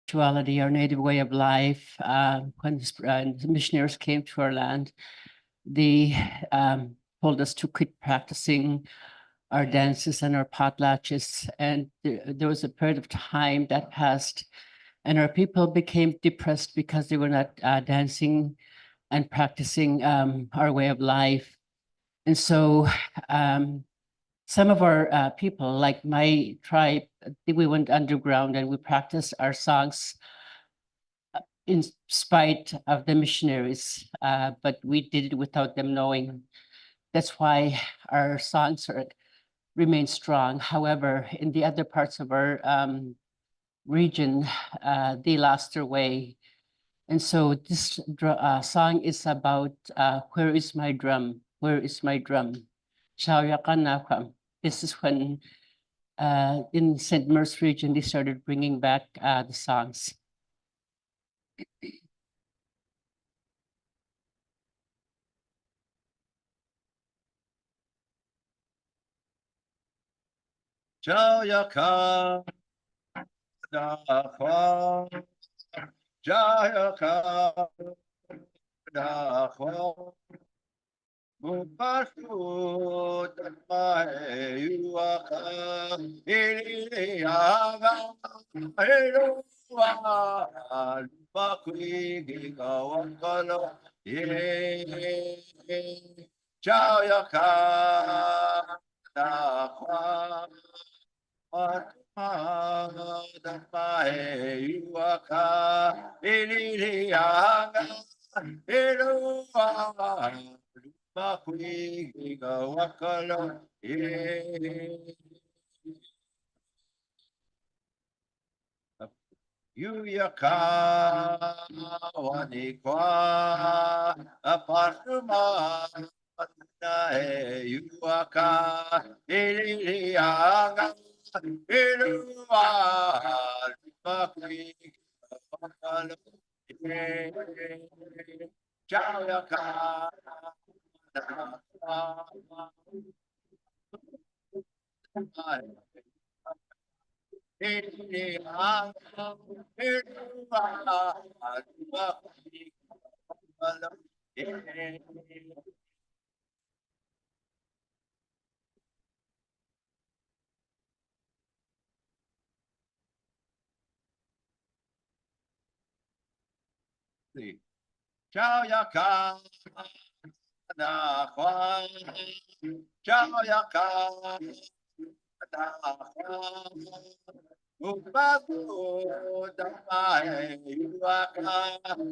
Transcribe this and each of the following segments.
spirituality, our native way of life. When the missionaries came to our land, they told us to quit practicing our dances and our potlatches. And there was a period of time that passed, and our people became depressed because they were not dancing and practicing our way of life. And so some of our people, like my tribe, we went underground and we practiced our songs in spite of the missionaries, but we did it without them knowing. That's why our songs remain strong. However, in the other parts of our region, they lost their way. And so this song is about where is my drum? Where is my drum? This is when in St. Mary's region, they started bringing back the songs. Jayaka Dahwa Jayaka Dahwa Mupasu Dhammae Yuaka Iliyaga Eluwa Bakwi Gigawakalo Ye Jayaka Dahwa Dhammae Yuaka Iliyaga Eluwa Bakwi Gigawakalo Yuyaka Wanikwa Apartuma Yuaka Iliyaga Iluwa Bakwi Gigawakalo Jayaka Jayaka Dahwa Jayaka Dahwa Mupasu Dhammae Yuaka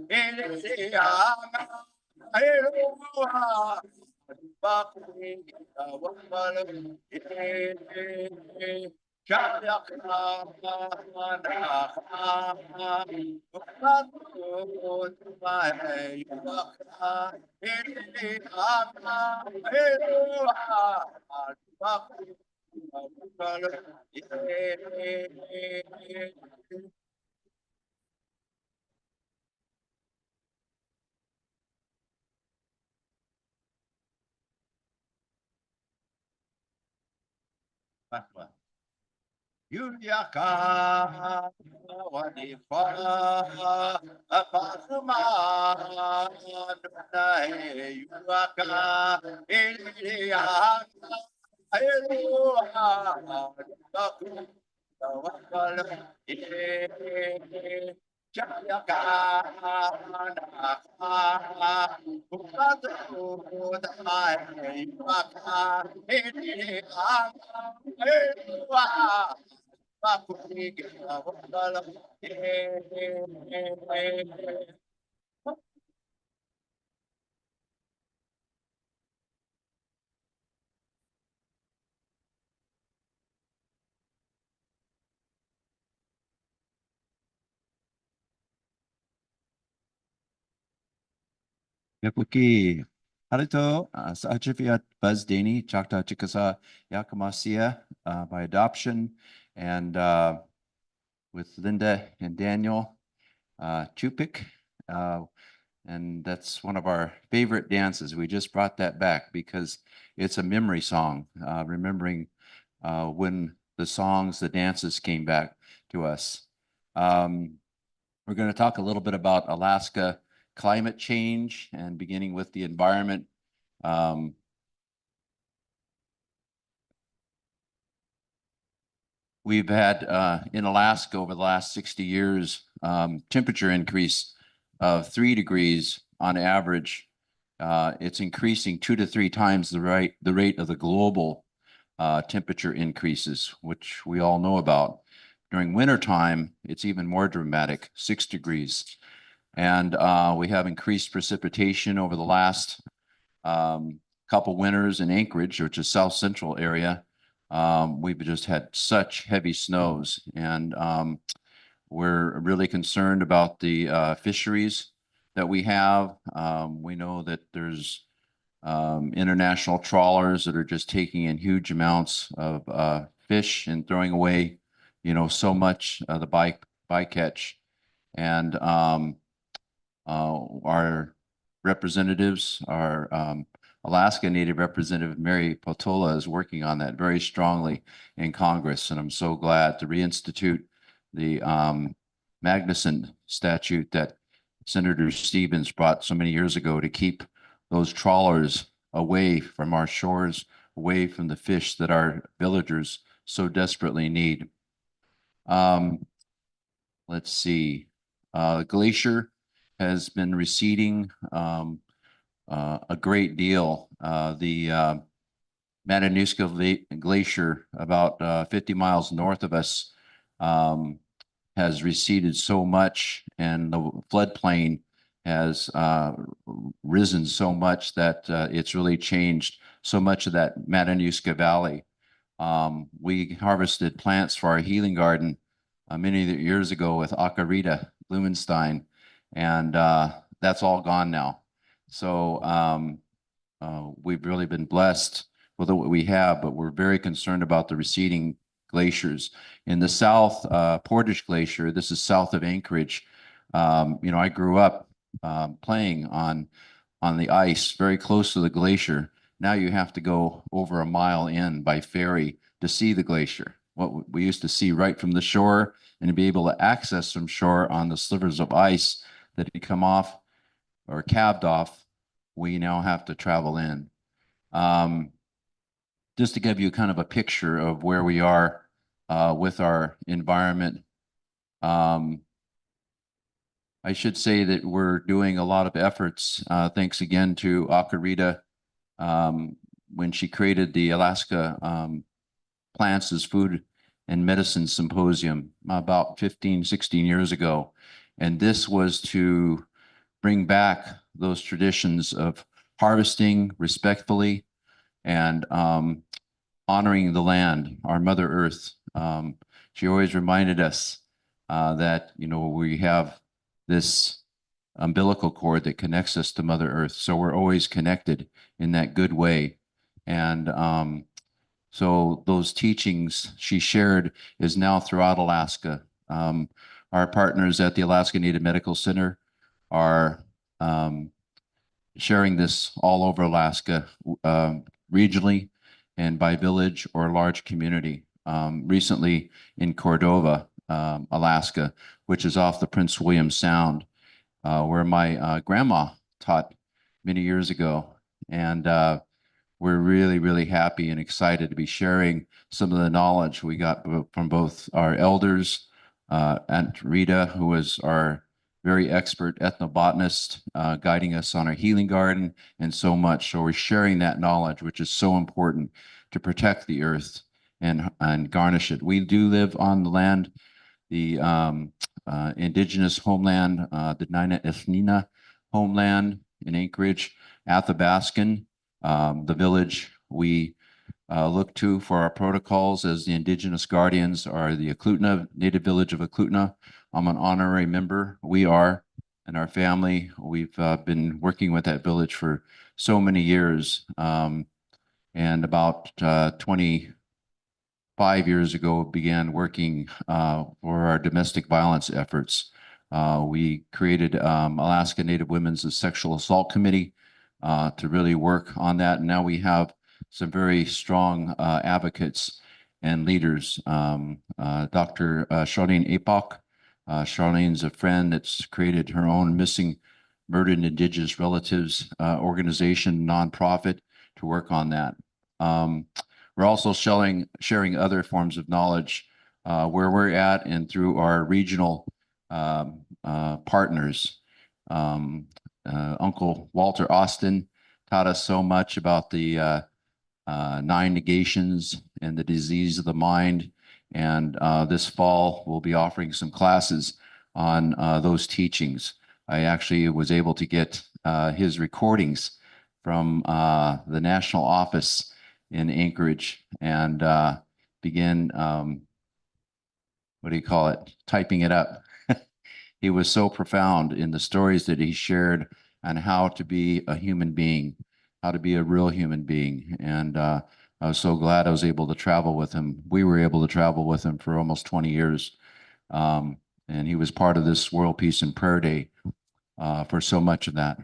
Iliyaga Eluwa Bakwi Gigawakalo Jayaka Dahwa Mupasu Dhammae Yuaka Iliyaga Eluwa Bakwi Yuyaka Wanifa Apasuma Yuaka Iliyaga Eluwa Bakwi Gigawakalo Jayaka Dahwa Mupasu Dhammae Yuaka Iliyaga Eluwa Bakwi Gigawakalo Yakuki Harito Sachifiat Buzdani Chakta Chikasa Yakamasia by adoption, and with Linda and Daniel Chupik. And that's one of our favorite dances. We just brought that back because it's a memory song, remembering when the songs, the dances came back to us. We're going to talk a little bit about Alaska climate change and beginning with the environment. We've had in Alaska over the last 60 years, temperature increase of 3 degrees on average. It's increasing 2 to 3 times the rate of the global temperature increases, which we all know about. During wintertime, it's even more dramatic, 6 degrees. And we have increased precipitation over the last couple winters in Anchorage, which is south central area. We've just had such heavy snows, and we're really concerned about the fisheries that we have. We know that there's international trawlers that are just taking in huge amounts of fish and throwing away, so much of the bycatch. And our representatives, our Alaska Native Representative Mary Potola is working on that very strongly in Congress, and I'm so glad to reinstitute the Magnuson statute that Senator Stevens brought so many years ago to keep those trawlers away from our shores, away from the fish that our villagers so desperately need. Let's see. Glacier has been receding a great deal. The Matanuska Glacier, about 50 miles north of us, has receded so much, and the floodplain has risen so much that it's really changed so much of that Matanuska Valley. We harvested plants for our healing garden many years ago with Acarita Blumenstein, and that's all gone now. So we've really been blessed with what we have, but we're very concerned about the receding glaciers. In the south, Portage Glacier, this is south of Anchorage. I grew up playing on the ice very close to the glacier. Now you have to go over a mile in by ferry to see the glacier. What we used to see right from the shore and to be able to access from shore on the slivers of ice that had come off or calved off, we now have to travel in. Just to give you kind of a picture of where we are with our environment. I should say that we're doing a lot of efforts, thanks again to Acarita, when she created the Alaska Plants as Food and Medicine Symposium about 15, 16 years ago. And this was to bring back those traditions of harvesting respectfully and honoring the land, our Mother Earth. She always reminded us that, we have this umbilical cord that connects us to Mother Earth. So we're always connected in that good way. And so those teachings she shared is now throughout Alaska. Our partners at the Alaska Native Medical Center are sharing this all over Alaska, regionally and by village or large community. Recently in Cordova, Alaska, which is off the Prince William Sound, where my grandma taught many years ago. And we're really, really happy and excited to be sharing some of the knowledge we got from both our elders, Aunt Rita, who was our very expert ethnobotanist, guiding us on our healing garden and so much. So we're sharing that knowledge, which is so important to protect the earth and garnish it. We do live on the land, the indigenous homeland, the Nina Ethnina homeland in Anchorage, Athabascan, the village we look to for our protocols as the indigenous guardians are the Eklutna, native village of Eklutna. I'm an honorary member. We are, and our family, we've been working with that village for so many years. And about 25 years ago, began working for our domestic violence efforts. We created Alaska Native Women's Sexual Assault Committee to really work on that. And now we have some very strong advocates and leaders. Dr. Charlene Apok Charlene's a friend that's created her own missing murdered Indigenous relatives organization, nonprofit, to work on that. We're also sharing other forms of knowledge where we're at and through our regional partners. Uncle Walter Austin taught us so much about the 9 negations and the disease of the mind. And this fall, we'll be offering some classes on those teachings. I actually was able to get his recordings from the national office in Anchorage and begin, what do you call it, typing it up. He was so profound in the stories that he shared on how to be a human being, how to be a real human being. And I was so glad I was able to travel with him. We were able to travel with him for almost 20 years. And he was part of this World Peace and Prayer Day for so much of that.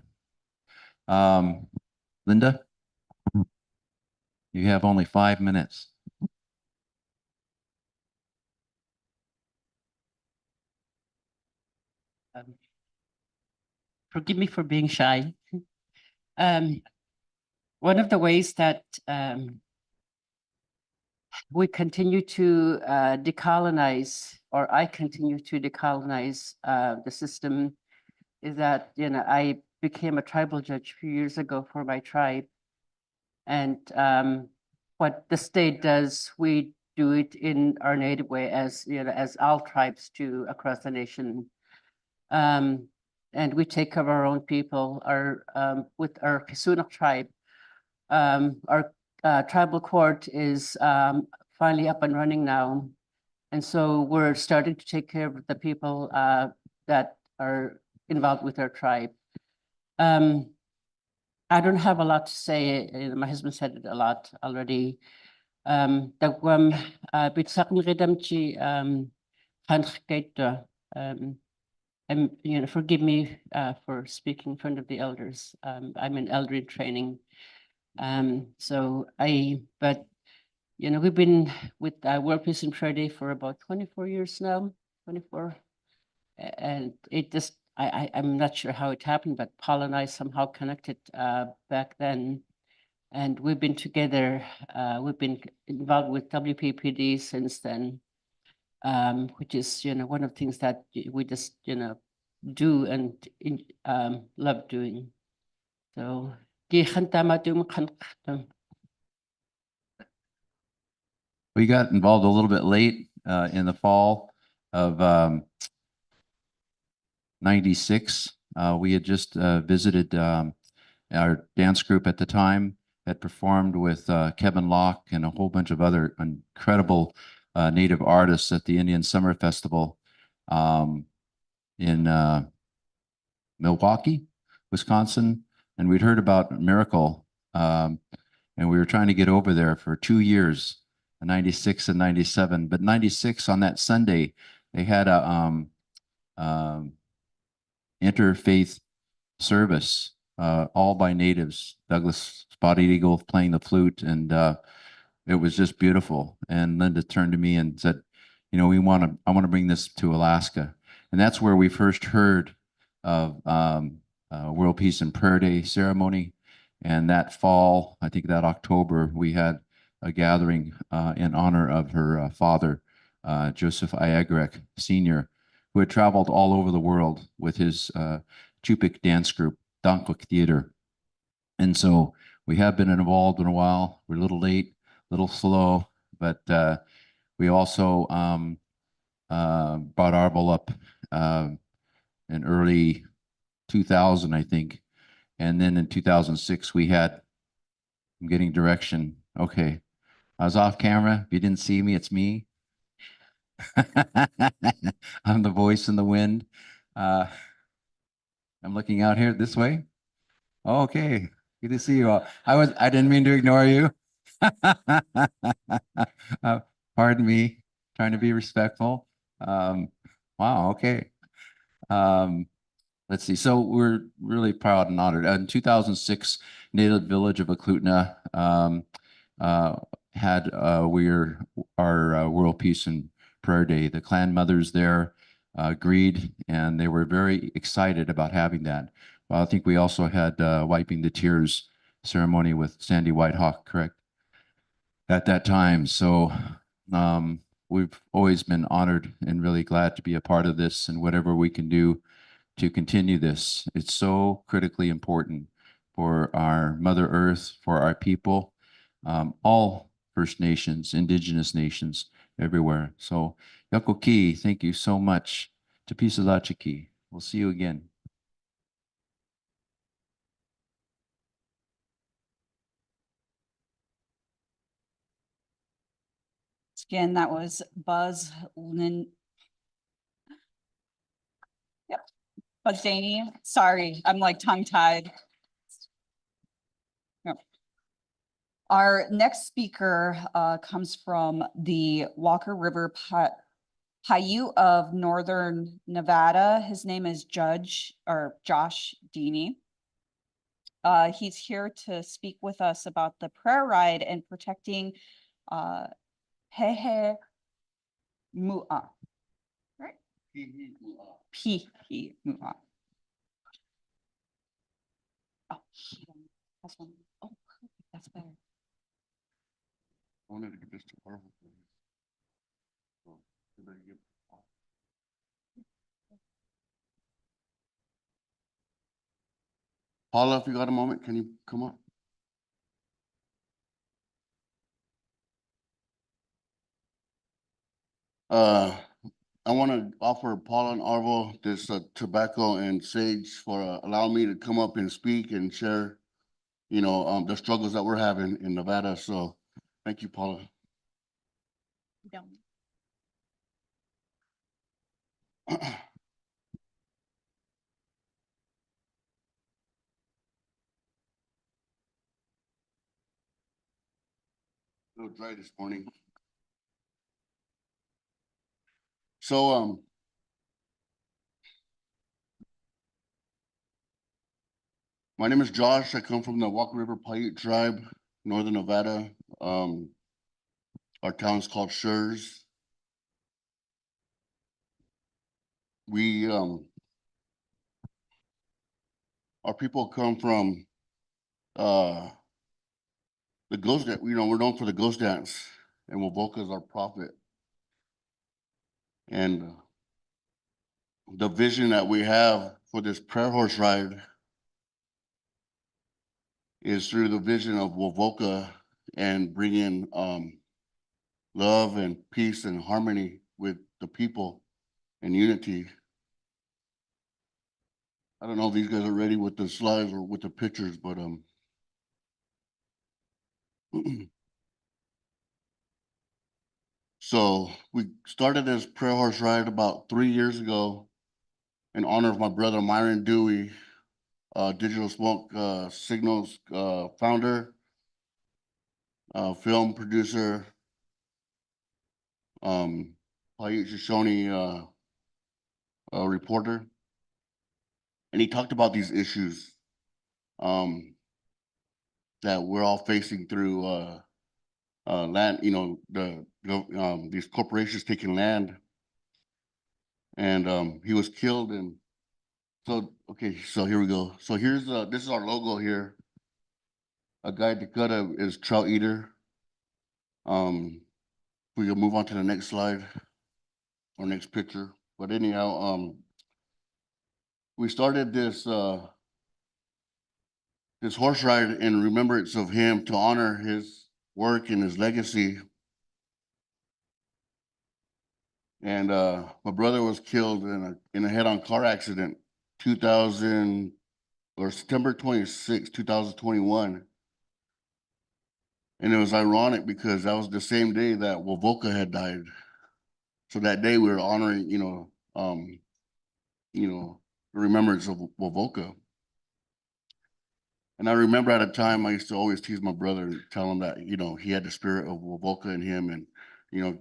Linda, you have only 5 minutes. Forgive me for being shy. One of the ways that we continue to decolonize, or I continue to decolonize the system, is that, I became a tribal judge a few years ago for my tribe. And what the state does, we do it in our native way, as as all tribes do across the nation. And we take care of our own people. With our Kisunak tribe, our tribal court is finally up and running now. And so we're starting to take care of the people that are involved with our tribe. I don't have a lot to say. My husband said it a lot already. Dagwam bitsak redamchi and forgive me for speaking in front of the elders. I'm an elder in training. But we've been with World Peace and Prayer Day for about 24 years now, 24. And it just, I'm not sure how it happened, but Paul and I somehow connected back then. And we've been together, we've been involved with WPPD since then, which is, one of the things that we just, do and love doing. So, We got involved a little bit late in the fall of 96. We had just visited our dance group at the time, had performed with Kevin Locke and a whole bunch of other incredible Native artists at the Indian Summer Festival in Milwaukee, Wisconsin. And we'd heard about Miracle, and we were trying to get over there for 2 years, 96 and 97. But 96 on that Sunday, they had a interfaith service, all by natives. Douglas Spotted Eagle playing the flute, and it was just beautiful. And Linda turned to me and said, I want to bring this to Alaska. And that's where we first heard of World Peace and Prayer Day ceremony. And that fall, I think that October, we had a gathering in honor of her father, Joseph Iagrek Sr., who had traveled all over the world with his Chupik dance group, Dankwik Theater. And so we have been involved in a while. We're a little late, a little slow, but we also brought Arvol up in early 2000, I think. And then in 2006, I'm getting direction. Okay, I was off camera. If you didn't see me, it's me. I'm the voice in the wind. I'm looking out here this way. Okay, good to see you all. I didn't mean to ignore you. Pardon me, trying to be respectful. Wow, okay. Let's see. So we're really proud and honored. In 2006, Native Village of Eklutna had our World Peace and Prayer Day. The clan mothers there agreed, and they were very excited about having that. Well, I think we also had wiping the tears ceremony with Sandy Whitehawk, correct? At that time. So we've always been honored and really glad to be a part of this, and whatever we can do to continue this. It's so critically important for our Mother Earth, for our people, all First Nations, Indigenous nations everywhere. So Yako Ki, thank you so much. Tapisa Lachiki. We'll see you again. Again, that was Buzz Lin. Yep, Buzz Daney. Sorry, I'm like tongue-tied. Yep. Our next speaker comes from the Walker River Paiute of Northern Nevada. His name is Josh Deeney. He's here to speak with us about the prayer ride and protecting Hehe Mu'a. Right? Pihi Mu'a. Oh, that's one. Oh, perfect. That's better. I wanted to give this to Arvol. So, everybody give- Paula, if you got a moment, can you come up? I want to offer Paula and Arvol this tobacco and sage for allowing me to come up and speak and share, you know, the struggles that we're having in Nevada. So thank you, Paula. A little dry this morning. So, my name is Josh. I come from the Walker River Paiute tribe, Northern Nevada. Our town's called Schurz. We, our people come from, the ghost dance. You know, we're known for the ghost dance, and Wovoka is our prophet. And the vision that we have for this prayer horse ride is through the vision of Wovoka and bringing love and peace and harmony with the people and unity. I don't know if these guys are ready with the slides or with the pictures, but so we started this prayer horse ride about 3 years ago in honor of my brother Myron Dewey, Digital Smoke Signals founder, film producer, Paiute Shoshone reporter, and he talked about these issues that we're all facing through land. You know, these corporations taking land, and he was killed. And so, okay, so here we go. So here's this is our logo here. A guy Dakota is trout eater. We can move on to the next slide or next picture. But anyhow, we started this this horse ride in remembrance of him to honor his work and his legacy. And my brother was killed in a head-on car accident, 2000 or September 26, 2021. And it was ironic because that was the same day that Wovoka had died. So that day we were honoring, the remembrance of Wovoka. And I remember at a time I used to always tease my brother and tell him that, you know, he had the spirit of Wovoka in him, and, you know,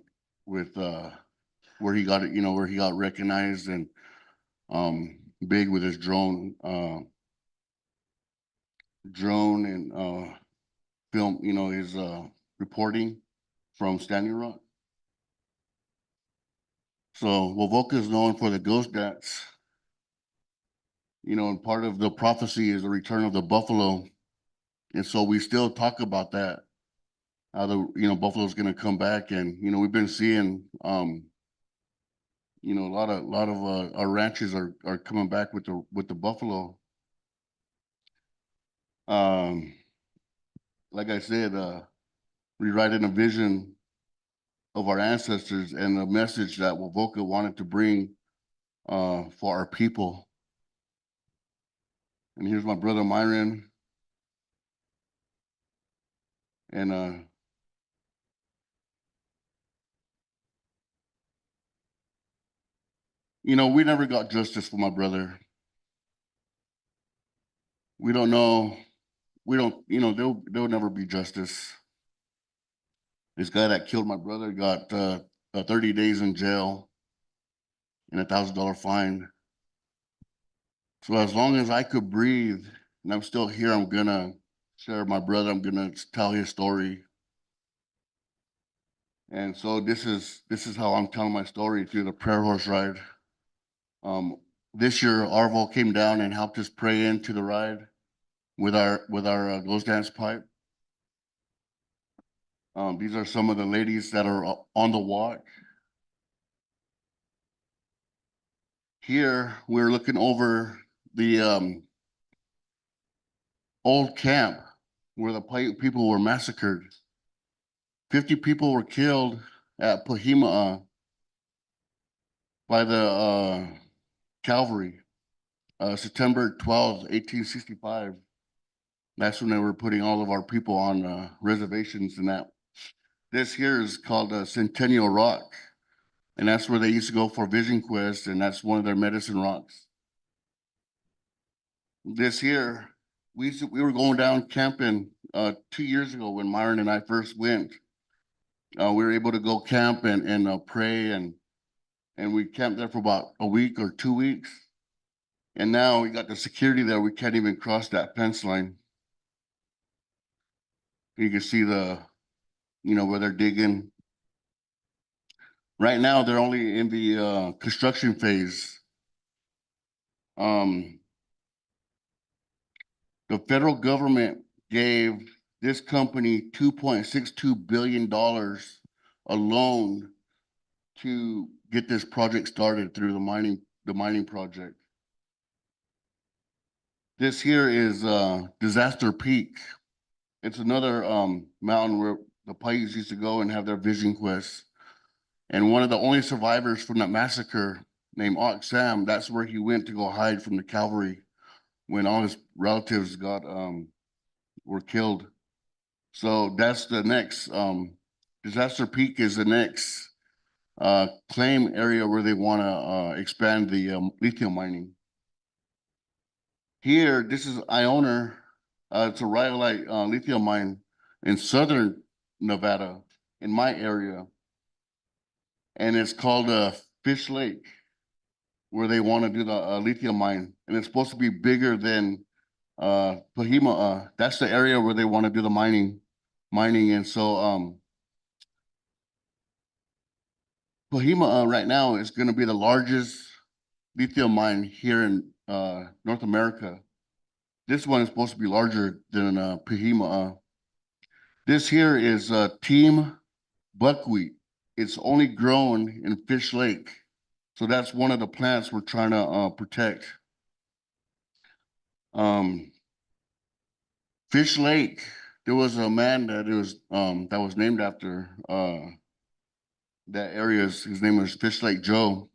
with where he got it, you know, where he got recognized and big with his drone and film, you know, his reporting from Standing Rock. So Wovoka is known for the ghost dance. You know, and part of the prophecy is the return of the buffalo. And so we still talk about that. How the buffalo's gonna come back, and we've been seeing a lot of our ranches are coming back with the buffalo. Like I said, rewriting a vision of our ancestors and the message that Wovoka wanted to bring for our people. And here's my brother Myron. And we never got justice for my brother. We don't know. We don't, there'll never be justice. This guy that killed my brother got 30 days in jail and $1,000 fine. So as long as I could breathe and I'm still here, I'm gonna share my brother. I'm gonna tell his story. And so this is how I'm telling my story through the prayer horse ride. This year, Arvol came down and helped us pray into the ride with our ghost dance pipe. These are some of the ladies that are on the watch. Here, we're looking over the old camp where the people were massacred. 50 people were killed at Pahima by the cavalry, September 12th, 1865. That's when they were putting all of our people on reservations and that. This here is called Centennial Rock, and that's where they used to go for vision quest, and that's one of their medicine rocks. This here, we were going down camping 2 years ago when Myron and I first went. We were able to go camp and pray, and we camped there for about a week or 2 weeks. And now we got the security there. We can't even cross that fence line. You can see where they're digging. Right now, they're only in the construction phase. The federal government gave this company $2.62 billion a loan to get this project started through the mining project. This here is Disaster Peak. It's another mountain where the Paiutes used to go and have their vision quests. And one of the only survivors from that massacre, named Sam, that's where he went to go hide from the cavalry when all his relatives were killed. So that's the next, Disaster Peak is the next claim area where they want to expand the lithium mining. Here, this is Iona. It's a rhyolite lithium mine in southern Nevada, in my area. And it's called Fish Lake, where they want to do the lithium mine. And it's supposed to be bigger than Pahima. That's the area where they want to do the mining. And so Pahima right now is going to be the largest lithium mine here in North America. This one is supposed to be larger than Pahima. This here is Team Buckwheat. It's only grown in Fish Lake. So that's one of the plants we're trying to protect. Fish Lake, there was a man that was named after that area. His name was Fish Lake Joe.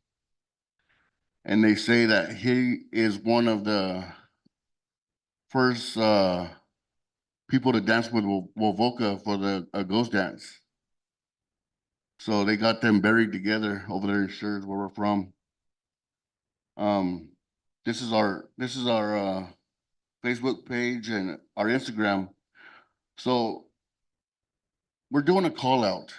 And they say that he is one of the first people to dance with Wovoka for the ghost dance. So they got them buried together over there in Shures, where we're from. This is our Facebook page and our Instagram. So we're doing a call out.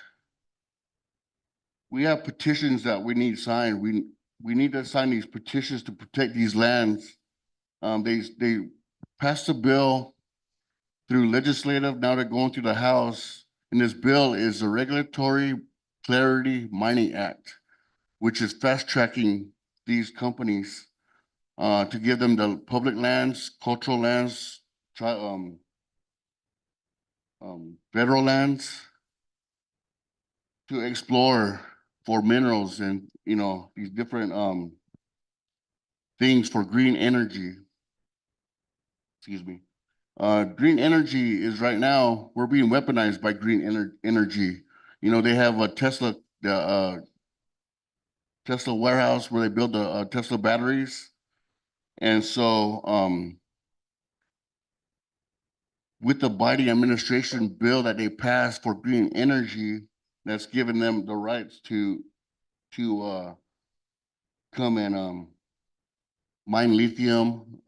We have petitions that we need signed. We need to sign these petitions to protect these lands. They passed a bill through legislative. Now they're going through the House, and this bill is the Regulatory Clarity Mining Act, which is fast tracking these companies to give them the public lands, cultural lands, federal lands to explore for minerals and, you know, these different things for green energy. Excuse me. Green energy is right now, we're being weaponized by green energy. You know, they have a Tesla, the Tesla warehouse where they build the Tesla batteries. And so with the Biden administration bill that they passed for green energy, that's given them the rights to come and mine lithium,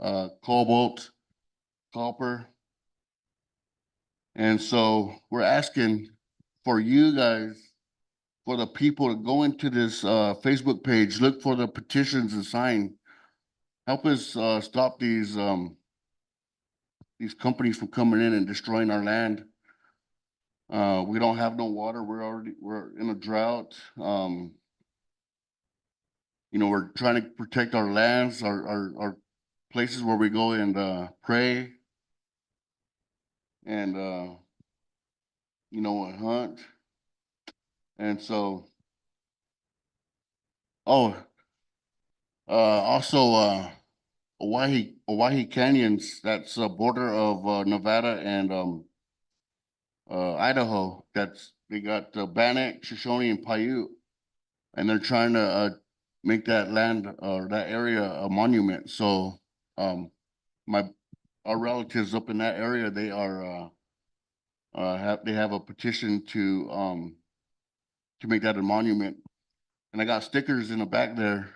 cobalt, copper. And so we're asking for you guys, for the people to go into this Facebook page, look for the petitions and sign. Help us stop these companies from coming in and destroying our land. We don't have no water. We're in a drought. You know, we're trying to protect our lands, our places where we go and pray and you know, hunt. And so also Owyhee Canyons, that's a border of Nevada and Idaho. They got Bannock, Shoshone, and Paiute, and they're trying to make that land or that area a monument. So our relatives up in that area, they are they have a petition to make that a monument. And I got stickers in the back there.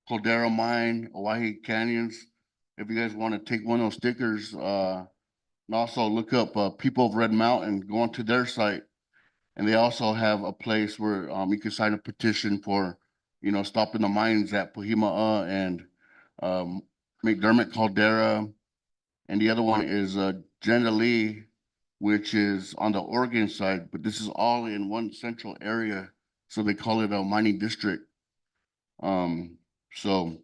Caldera Mine, Owyhee Canyons. If you guys want to take one of those stickers, and also look up People of Red Mountain, go onto their site, and they also have a place where you can sign a petition for, you know, stopping the mines at Pohima'a and McDermott Caldera, and the other one is Lee, which is on the Oregon side, but this is all in one central area, so they call it a mining district. So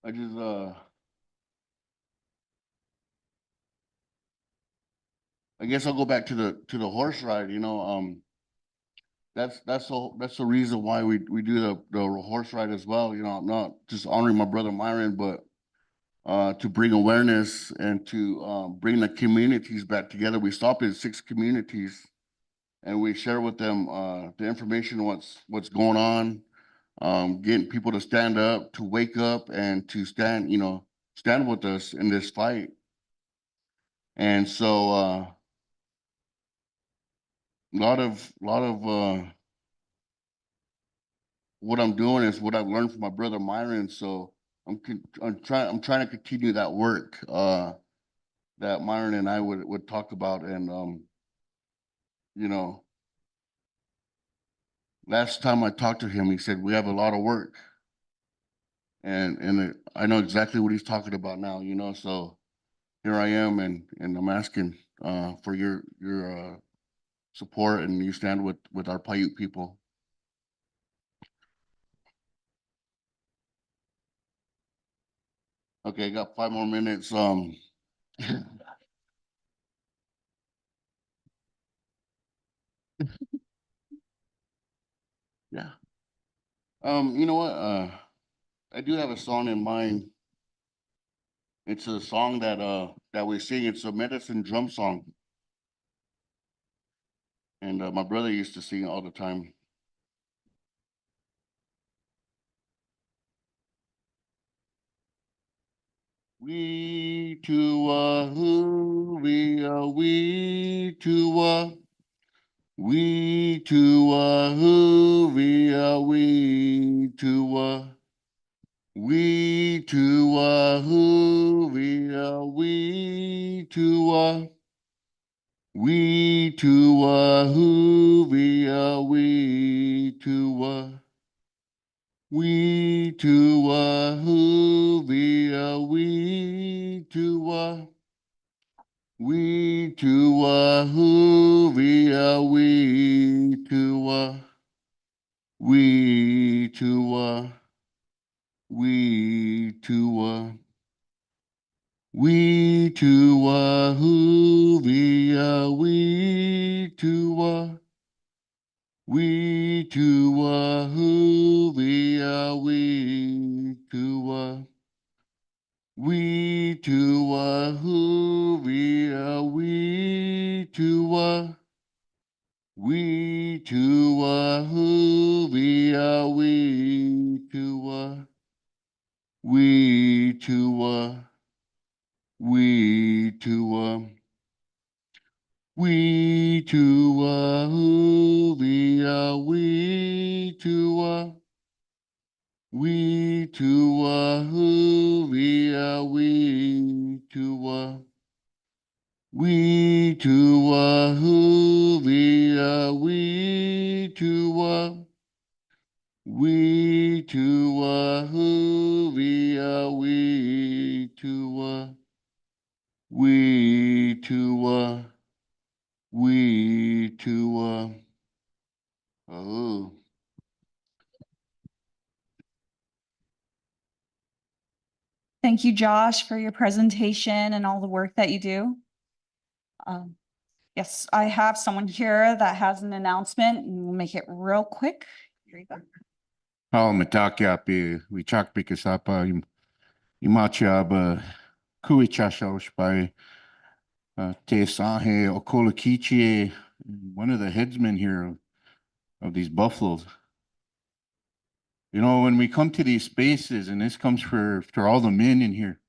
I just I guess I'll go back to the horse ride. You know, that's the reason why we do the horse ride as well. You know, not just honoring my brother Myron, but to bring awareness and to bring the communities back together. We stopped in 6 communities, and we share with them the information, what's going on, getting people to stand up, to wake up, and to stand, you know, stand with us in this fight. And so a lot of what I'm doing is what I've learned from my brother Myron. So I'm trying to continue that work that Myron and I would talk about. And you know, last time I talked to him, he said we have a lot of work, and I know exactly what he's talking about now. You know, so here I am, and I'm asking for your support, and you stand with our Paiute people. Okay, I got 5 more minutes. Yeah. You know what? I do have a song in mind. It's a song that we sing. It's a medicine drum song. And my brother used to sing it all the time. We to who we to we to who we to we to who we to we to who we to we to who we to we to who we to We to we to we to who we to we to who we to we to who we to we to who we to we to we to we to who we to we to who we to we to who we to we to who we to we to we to oh. Thank you, Josh, for your presentation and all the work that you do. Yes, I have someone here that has an announcement, and we'll make it real quick. Here you go. Matakiapi, we chak pikasapa, imachab, kuichashosh by Te Sahe Okolakichi, one of the headsmen here of these buffaloes. You know, when we come to these spaces, and this comes for all the men in here,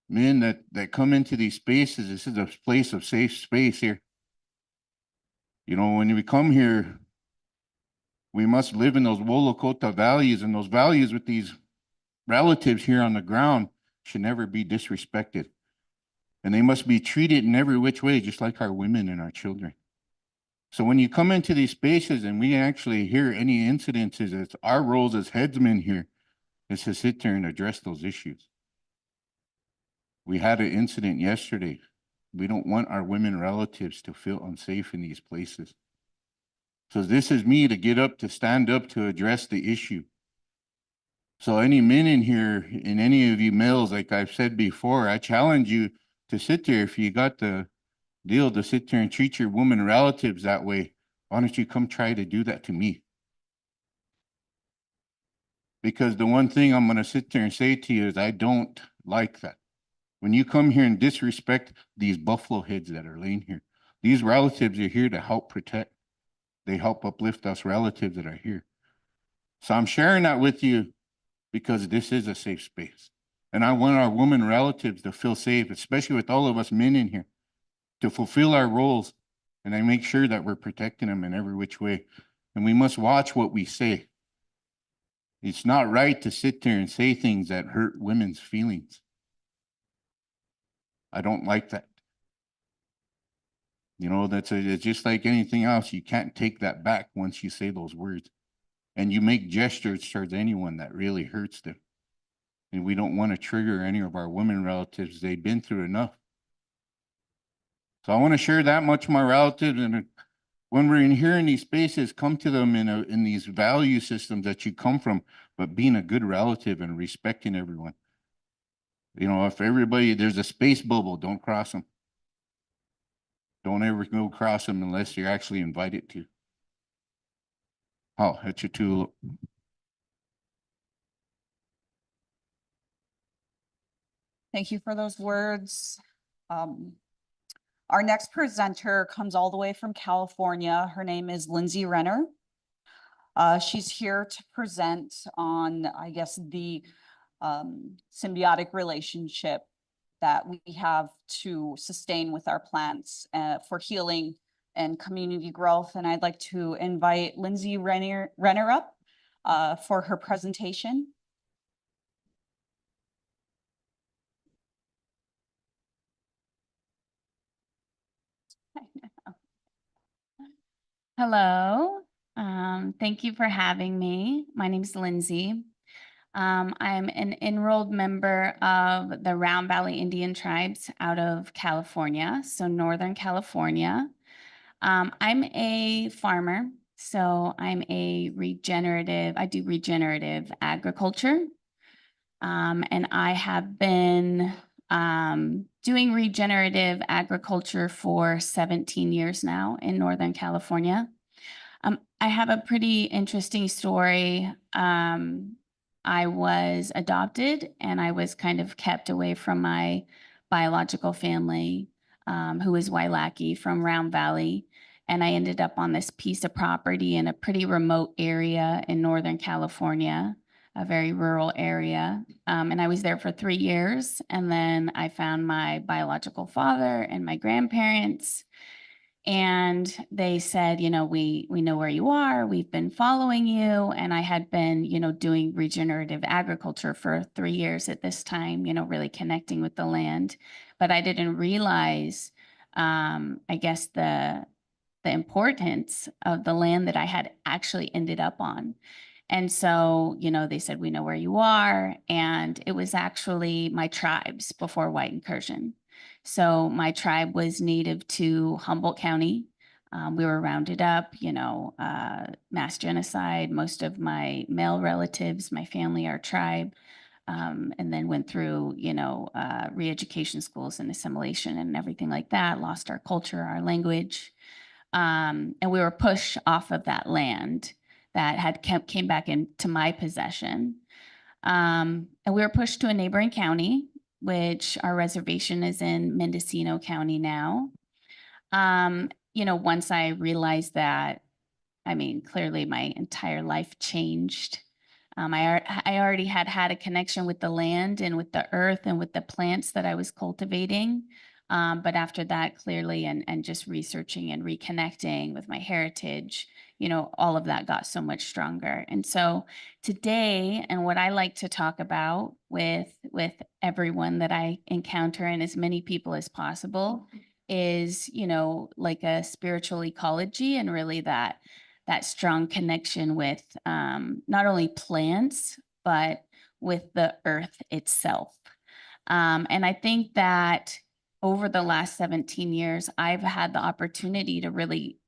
men that come into these spaces, this is a place of safe space here. You know, when we come here, we must live in those Wolokota values, and those values with these relatives here on the ground should never be disrespected. And they must be treated in every which way, just like our women and our children. So when you come into these spaces and we actually hear any incidences, it's our roles as headsmen here is to sit there and address those issues. We had an incident yesterday. We don't want our women relatives to feel unsafe in these places. So this is me to get up, to stand up, to address the issue. So any men in here, and any of you males, like I've said before, I challenge you to sit there. If you got the deal to sit there and treat your woman relatives that way, why don't you come try to do that to me? Because the one thing I'm going to sit there and say to you is I don't like that. When you come here and disrespect these buffalo heads that are laying here, these relatives are here to help protect. They help uplift us relatives that are here. So I'm sharing that with you because this is a safe space. And I want our women relatives to feel safe, especially with all of us men in here, to fulfill our roles. And I make sure that we're protecting them in every which way. And we must watch what we say. It's not right to sit there and say things that hurt women's feelings. I don't like that. You know, it's just like anything else. You can't take that back once you say those words. And you make gestures towards anyone that really hurts them. And we don't want to trigger any of our women relatives. They've been through enough. So I want to share that much with my relatives. And when we're in here in these spaces, come to them in these value systems that you come from, but being a good relative and respecting everyone. You know, if everybody, there's a space bubble, don't cross them. Don't ever go cross them unless you're actually invited to. Oh, that's your tool. Thank you for those words. Our next presenter comes all the way from California. Her name is Lindsay Renner. She's here to present on, I guess, the symbiotic relationship that we have to sustain with our plants for healing and community growth. And I'd like to invite Lindsay Renner up for her presentation. Hello, thank you for having me. My name is Lindsay. I'm an enrolled member of the Round Valley Indian Tribes out of California, so Northern California. I'm a farmer, So I'm I do regenerative agriculture. And I have been doing regenerative agriculture for 17 years now in Northern California. I have a pretty interesting story. I was adopted and I was kind of kept away from my biological family, who is Wailaki from Round Valley. And I ended up on this piece of property in a pretty remote area in Northern California, a very rural area. And I was there for 3 years. And then I found my biological father and my grandparents. And they said, you know, we know where you are. We've been following you. And I had been, you know, doing regenerative agriculture for 3 years at this time, you know, really connecting with the land. But I didn't realize, I guess, the importance of the land that I had actually ended up on. And so, you know, they said, we know where you are. And it was actually my tribes before white incursion. So my tribe was native to Humboldt County. We were rounded up, you know, mass genocide. Most of my male relatives, my family, our tribe, and then went through, you know, re-education schools and assimilation and everything like that, lost our culture, our language. And we were pushed off of that land that had came back into my possession. And we were pushed to a neighboring county, which our reservation is in Mendocino County now. You know, once I realized that, I mean, clearly my entire life changed. I already had a connection with the land and with the earth and with the plants that I was cultivating. But after that, clearly, and just researching and reconnecting with my heritage, you know, all of that got so much stronger. And so today, and what I like to talk about with everyone that I encounter and as many people as possible is, you know, like a spiritual ecology and really that strong connection with not only plants, but with the earth itself. And I think that over the last 17 years, I've had the opportunity to really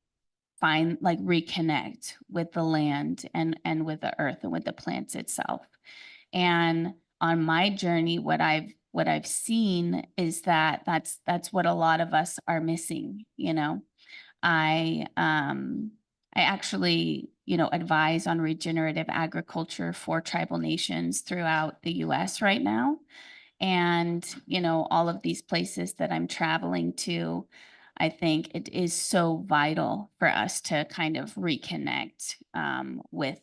reconnect with the land and with the earth and with the plants itself. And on my journey, what I've seen is that that's what a lot of us are missing. You know, I actually, you know, advise on regenerative agriculture for tribal nations throughout the US right now. And, you know, all of these places that I'm traveling to, I think it is so vital for us to kind of reconnect with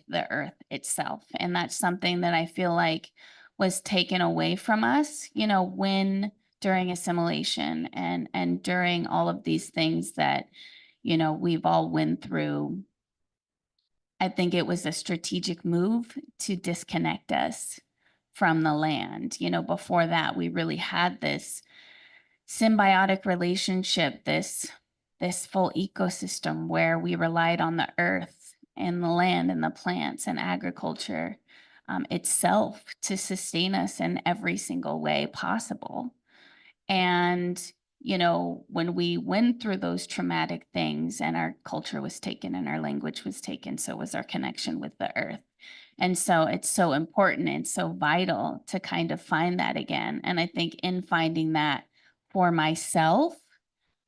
the earth itself. And that's something that I feel like was taken away from us, you know, when during assimilation and during all of these things that, you know, we've all went through. I think it was a strategic move to disconnect us from the land. You know, before that, we really had this symbiotic relationship, this full ecosystem where we relied on the earth and the land and the plants and agriculture itself to sustain us in every single way possible. And, you know, when we went through those traumatic things and our culture was taken and our language was taken, so was our connection with the earth. And so it's so important and so vital to kind of find that again. And I think in finding that for myself,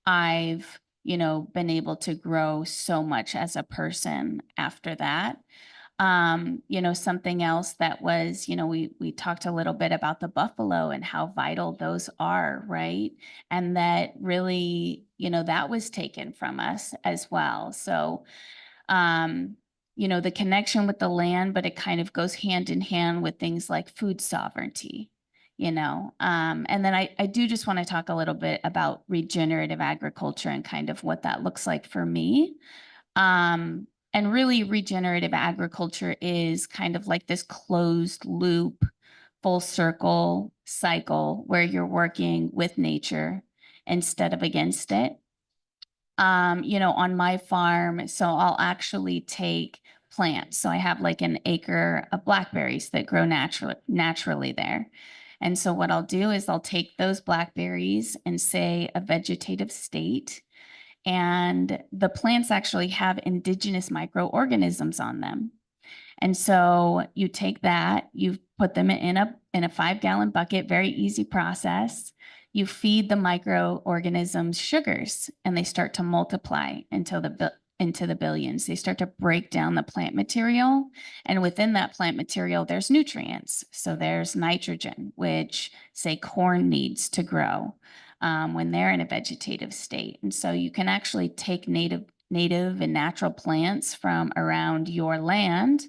I've, you know, been able to grow so much as a person after that. You know, something else that was, you know, we talked a little bit about the buffalo and how vital those are, right? And that really, you know, that was taken from us as well. So, you know, the connection with the land, but it kind of goes hand in hand with things like food sovereignty, you know. And then I do just want to talk a little bit about regenerative agriculture and kind of what that looks like for me. And really regenerative agriculture is kind of like this closed loop, full circle cycle where you're working with nature instead of against it. You know, on my farm, so I'll actually take plants. So I have like an acre of blackberries that grow naturally there. And so what I'll do is I'll take those blackberries and say a vegetative state, and the plants actually have indigenous microorganisms on them. And so you take that, you put them in a 5-gallon bucket, very easy process. You feed the microorganisms sugars, and they start to multiply until into the billions. They start to break down the plant material, and within that plant material, there's nutrients. So there's nitrogen, which say corn needs to grow when they're in a vegetative state. And so you can actually take native and natural plants from around your land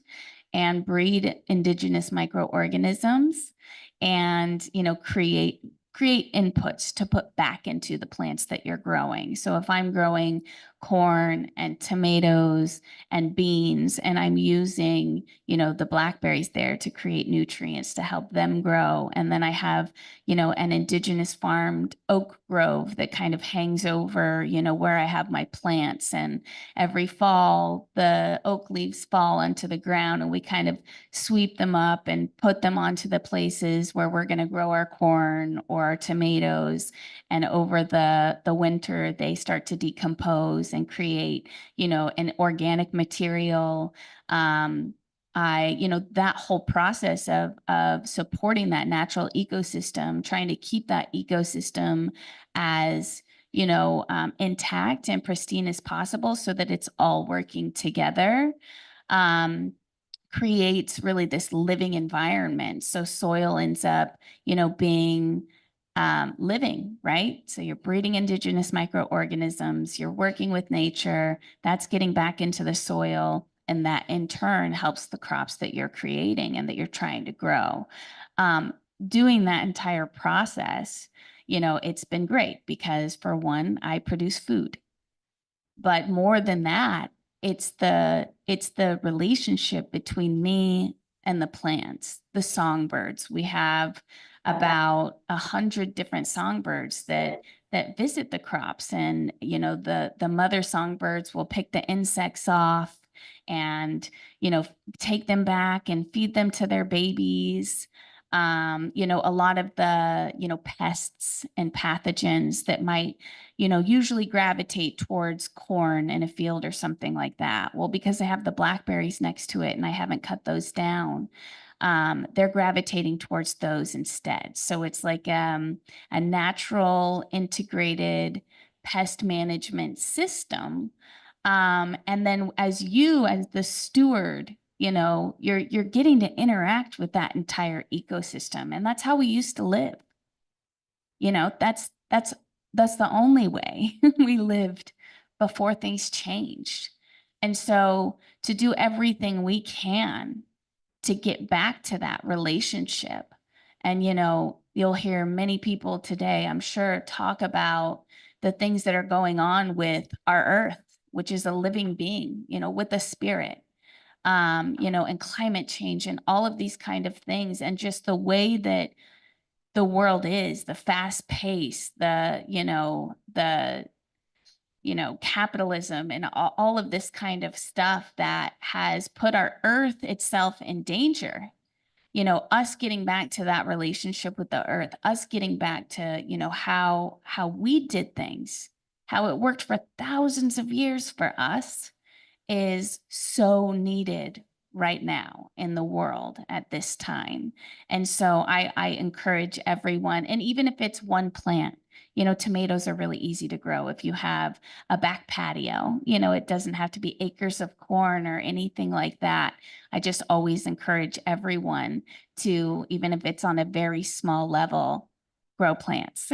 and breed indigenous microorganisms and, you know, create inputs to put back into the plants that you're growing. So if I'm growing corn and tomatoes and beans, and I'm using, you know, the blackberries there to create nutrients to help them grow. And then I have, you know, an indigenous farmed oak grove that kind of hangs over, you know, where I have my plants. And every fall, the oak leaves fall onto the ground, and we kind of sweep them up and put them onto the places where we're going to grow our corn or our tomatoes. And over the winter, they start to decompose and create, you know, an organic material. You know, that whole process of supporting that natural ecosystem, trying to keep that ecosystem as, you know, intact and pristine as possible so that it's all working together, creates really this living environment. So soil ends up, you know, being living, right? So you're breeding indigenous microorganisms, you're working with nature, that's getting back into the soil, and that in turn helps the crops that you're creating and that you're trying to grow. Doing that entire process, you know, it's been great because, for one, I produce food. But more than that, it's the relationship between me and the plants, the songbirds. We have about 100 different songbirds that visit the crops, and you know, the mother songbirds will pick the insects off and, you know, take them back and feed them to their babies. You know, a lot of the, you know, pests and pathogens that might, you know, usually gravitate towards corn in a field or something like that. Well, because I have the blackberries next to it and I haven't cut those down, they're gravitating towards those instead. So it's like a natural integrated pest management system. And then as the steward, you know, you're getting to interact with that entire ecosystem. And that's how we used to live. You know, that's the only way we lived before things changed. And so to do everything we can to get back to that relationship. And, you know, you'll hear many people today, I'm sure, talk about the things that are going on with our earth, which is a living being, you know, with a spirit, you know, and climate change and all of these kind of things. And just the way that the world is, the fast pace, capitalism and all of this kind of stuff that has put our earth itself in danger. You know, us getting back to that relationship with the earth, us getting back to, you know, how we did things, how it worked for thousands of years for us, is so needed right now in the world at this time. And so I encourage everyone, and even if it's one plant, you know, tomatoes are really easy to grow if you have a back patio. You know, it doesn't have to be acres of corn or anything like that. I just always encourage everyone to, even if it's on a very small level, grow plants,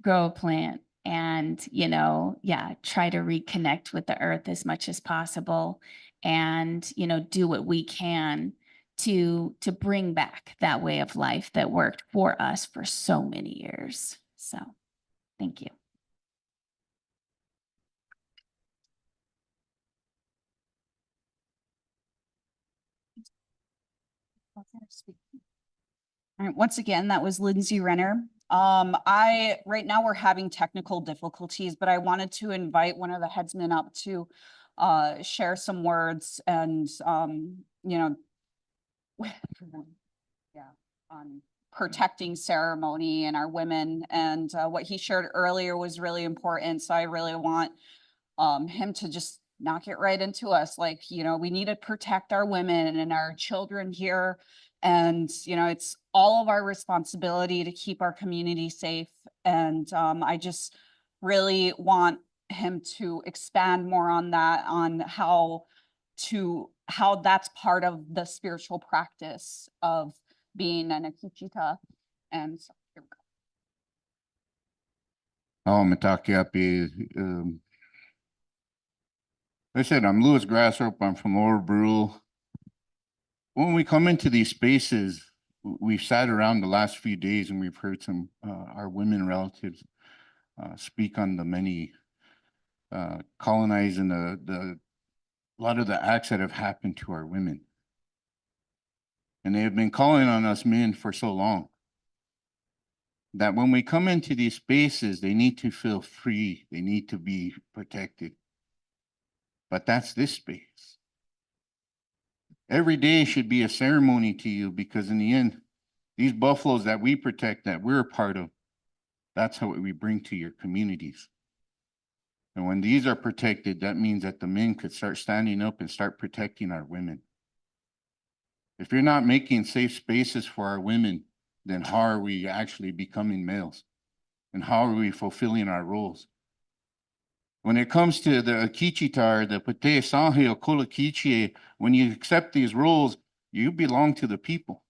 grow a plant. And, you know, yeah, try to reconnect with the earth as much as possible, and, you know, do what we can to bring back that way of life that worked for us for so many years. So thank you. All right, once again, that was Lindsay Renner. Right now we're having technical difficulties, but I wanted to invite one of the headsmen up to share some words and, you know, yeah, on protecting ceremony and our women. And what he shared earlier was really important. So I really want him to just knock it right into us. Like, you know, we need to protect our women and our children here. And, you know, it's all of our responsibility to keep our community safe. And I just really want him to expand more on that, on how that's part of the spiritual practice of being an Akichita. And so here we go. Matakiapi. Like I said, I'm Louis Grasshope. I'm from Lower Brule. When we come into these spaces, we've sat around the last few days and we've heard some our women relatives speak on the many colonizing a lot of the acts that have happened to our women. And they have been calling on us men for so long that when we come into these spaces, they need to feel free. They need to be protected. But that's this space. Every day should be a ceremony to you, because in the end, these buffaloes that we protect, that we're a part of, that's what we bring to your communities. And when these are protected, that means that the men could start standing up and start protecting our women. If you're not making safe spaces for our women, then how are we actually becoming males? And how are we fulfilling our roles? When it comes to the Akichitar, the Pate Sahe or Kolakichie, when you accept these roles, you belong to the people.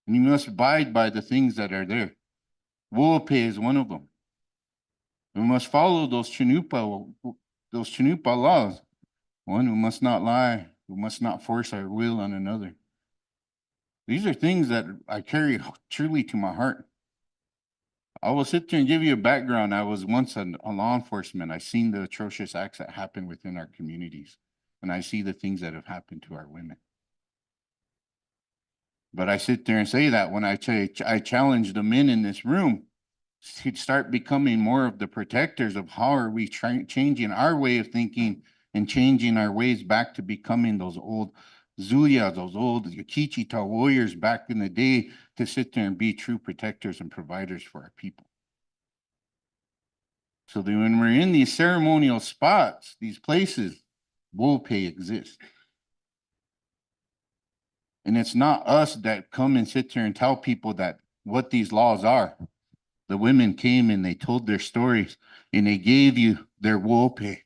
And you must abide by the things that are there. Wope is one of them. We must follow those Chinupa laws. One, who must not lie, who must not force our will on another. These are things that I carry truly to my heart. I will sit there and give you a background. I was once a law enforcement. I've seen the atrocious acts that happen within our communities. And I see the things that have happened to our women. But I sit there and say that when I challenge the men in this room to start becoming more of the protectors of how are we changing our way of thinking and changing our ways back to becoming those old Zulia, those old Yakichita warriors back in the day, to sit there and be true protectors and providers for our people. So that when we're in these ceremonial spots, these places, Wope exists. And it's not us that come and sit there and tell people that what these laws are. The women came and they told their stories and they gave you their Wope.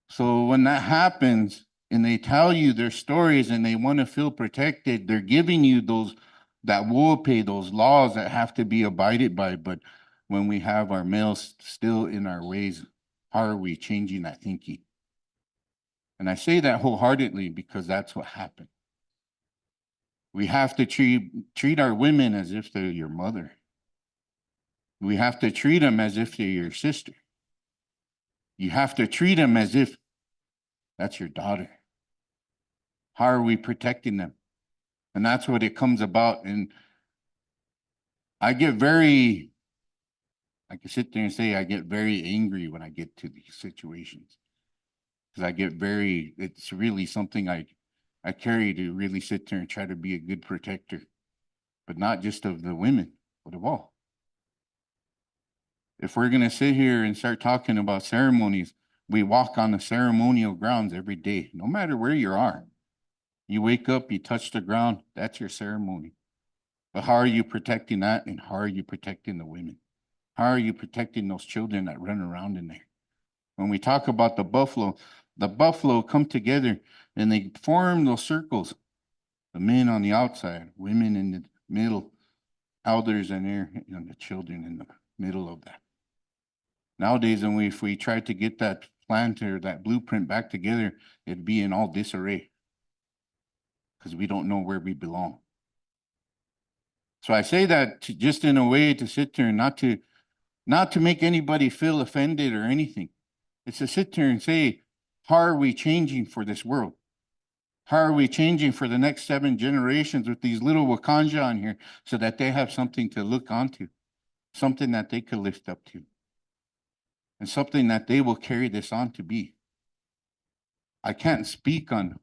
So when that happens and they tell you their stories and they want to feel protected, they're giving you that Wope, those laws that have to be abided by. But when we have our males still in our ways, how are we changing that thinking? And I say that wholeheartedly because that's what happened. We have to treat our women as if they're your mother. We have to treat them as if they're your sister. You have to treat them as if that's your daughter. How are we protecting them? And that's what it comes about. And I can sit there and say I get very angry when I get to these situations. Because it's really something I carry to really sit there and try to be a good protector. But not just of the women, but of all. If we're going to sit here and start talking about ceremonies, we walk on the ceremonial grounds every day, no matter where you are. You wake up, you touch the ground, that's your ceremony. But how are you protecting that? And how are you protecting the women? How are you protecting those children that run around in there? When we talk about the buffalo come together and they form those circles. The men on the outside, women in the middle, elders in there, and the children in the middle of that. Nowadays, if we try to get that plan or that blueprint back together, it'd be in all disarray because we don't know where we belong. So I say that just in a way to sit there and not to make anybody feel offended or anything. It's to sit there and say, how are we changing for this world? How are we changing for the next 7 generations with these little Wakanja on here so that they have something to look onto, something that they could lift up to, and something that they will carry this on to be? I can't speak on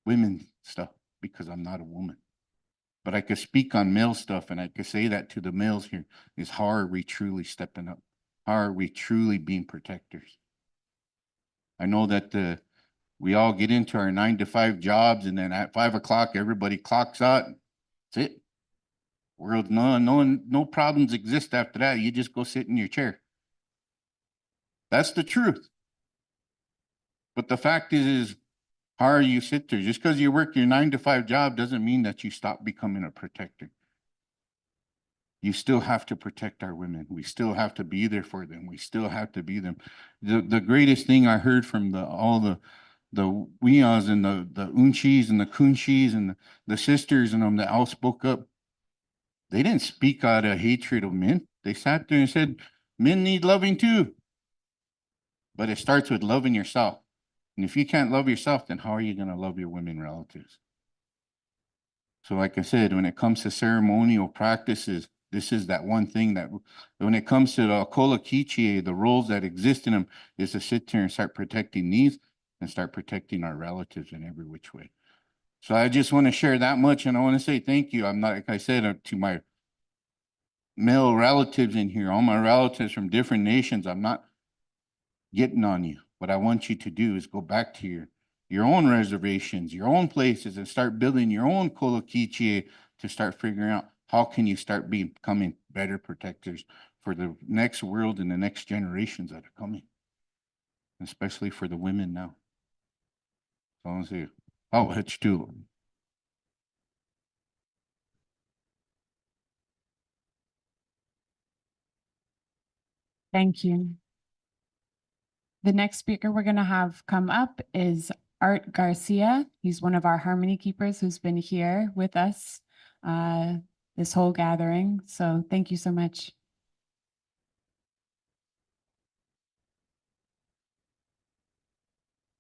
women stuff because I'm not a woman. But I could speak on male stuff, and I could say that to the males here, is how are we truly stepping up? How are we truly being protectors? I know that we all get into our 9 to 5 jobs, and then at 5 o'clock, everybody clocks out. That's it. World, no problems exist after that. You just go sit in your chair. That's the truth. But the fact is how are you sit there? Just because you work your 9 to 5 job doesn't mean that you stop becoming a protector. You still have to protect our women. We still have to be there for them. We still have to be them. The greatest thing I heard from all the weas and the unchis and the kunchis and the sisters and them that all spoke up, they didn't speak out of hatred of men. They sat there and said, men need loving too. But it starts with loving yourself. And if you can't love yourself, then how are you going to love your women relatives? So like I said, when it comes to ceremonial practices, this is that one thing that when it comes to the Akola Kichie, the roles that exist in them is to sit there and start protecting these and start protecting our relatives in every which way. So I just want to share that much, and I want to say thank you. I'm not, like I said, to my male relatives in here, all my relatives from different nations, I'm not getting on you. What I want you to do is go back to your own reservations, your own places, and start building your own kolokichie to start figuring out how can you start becoming better protectors for the next world and the next generations that are coming, especially for the women now. So I want to say, oh, it's too. Thank you. The next speaker we're going to have come up is Art Garcia. He's one of our harmony keepers who's been here with us this whole gathering. So thank you so much.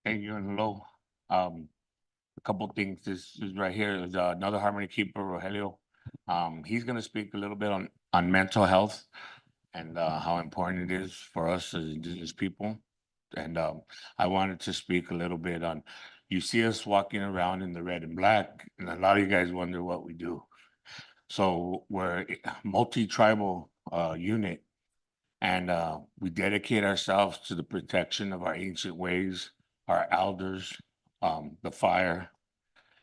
Thank you and hello. A couple things. This is right here is another harmony keeper, Rogelio. He's going to speak a little bit on mental health and how important it is for us as Indigenous people. And I wanted to speak a little bit on, you see us walking around in the red and black, and a lot of you guys wonder what we do. So we're a multi-tribal unit, and we dedicate ourselves to the protection of our ancient ways, our elders, the fire,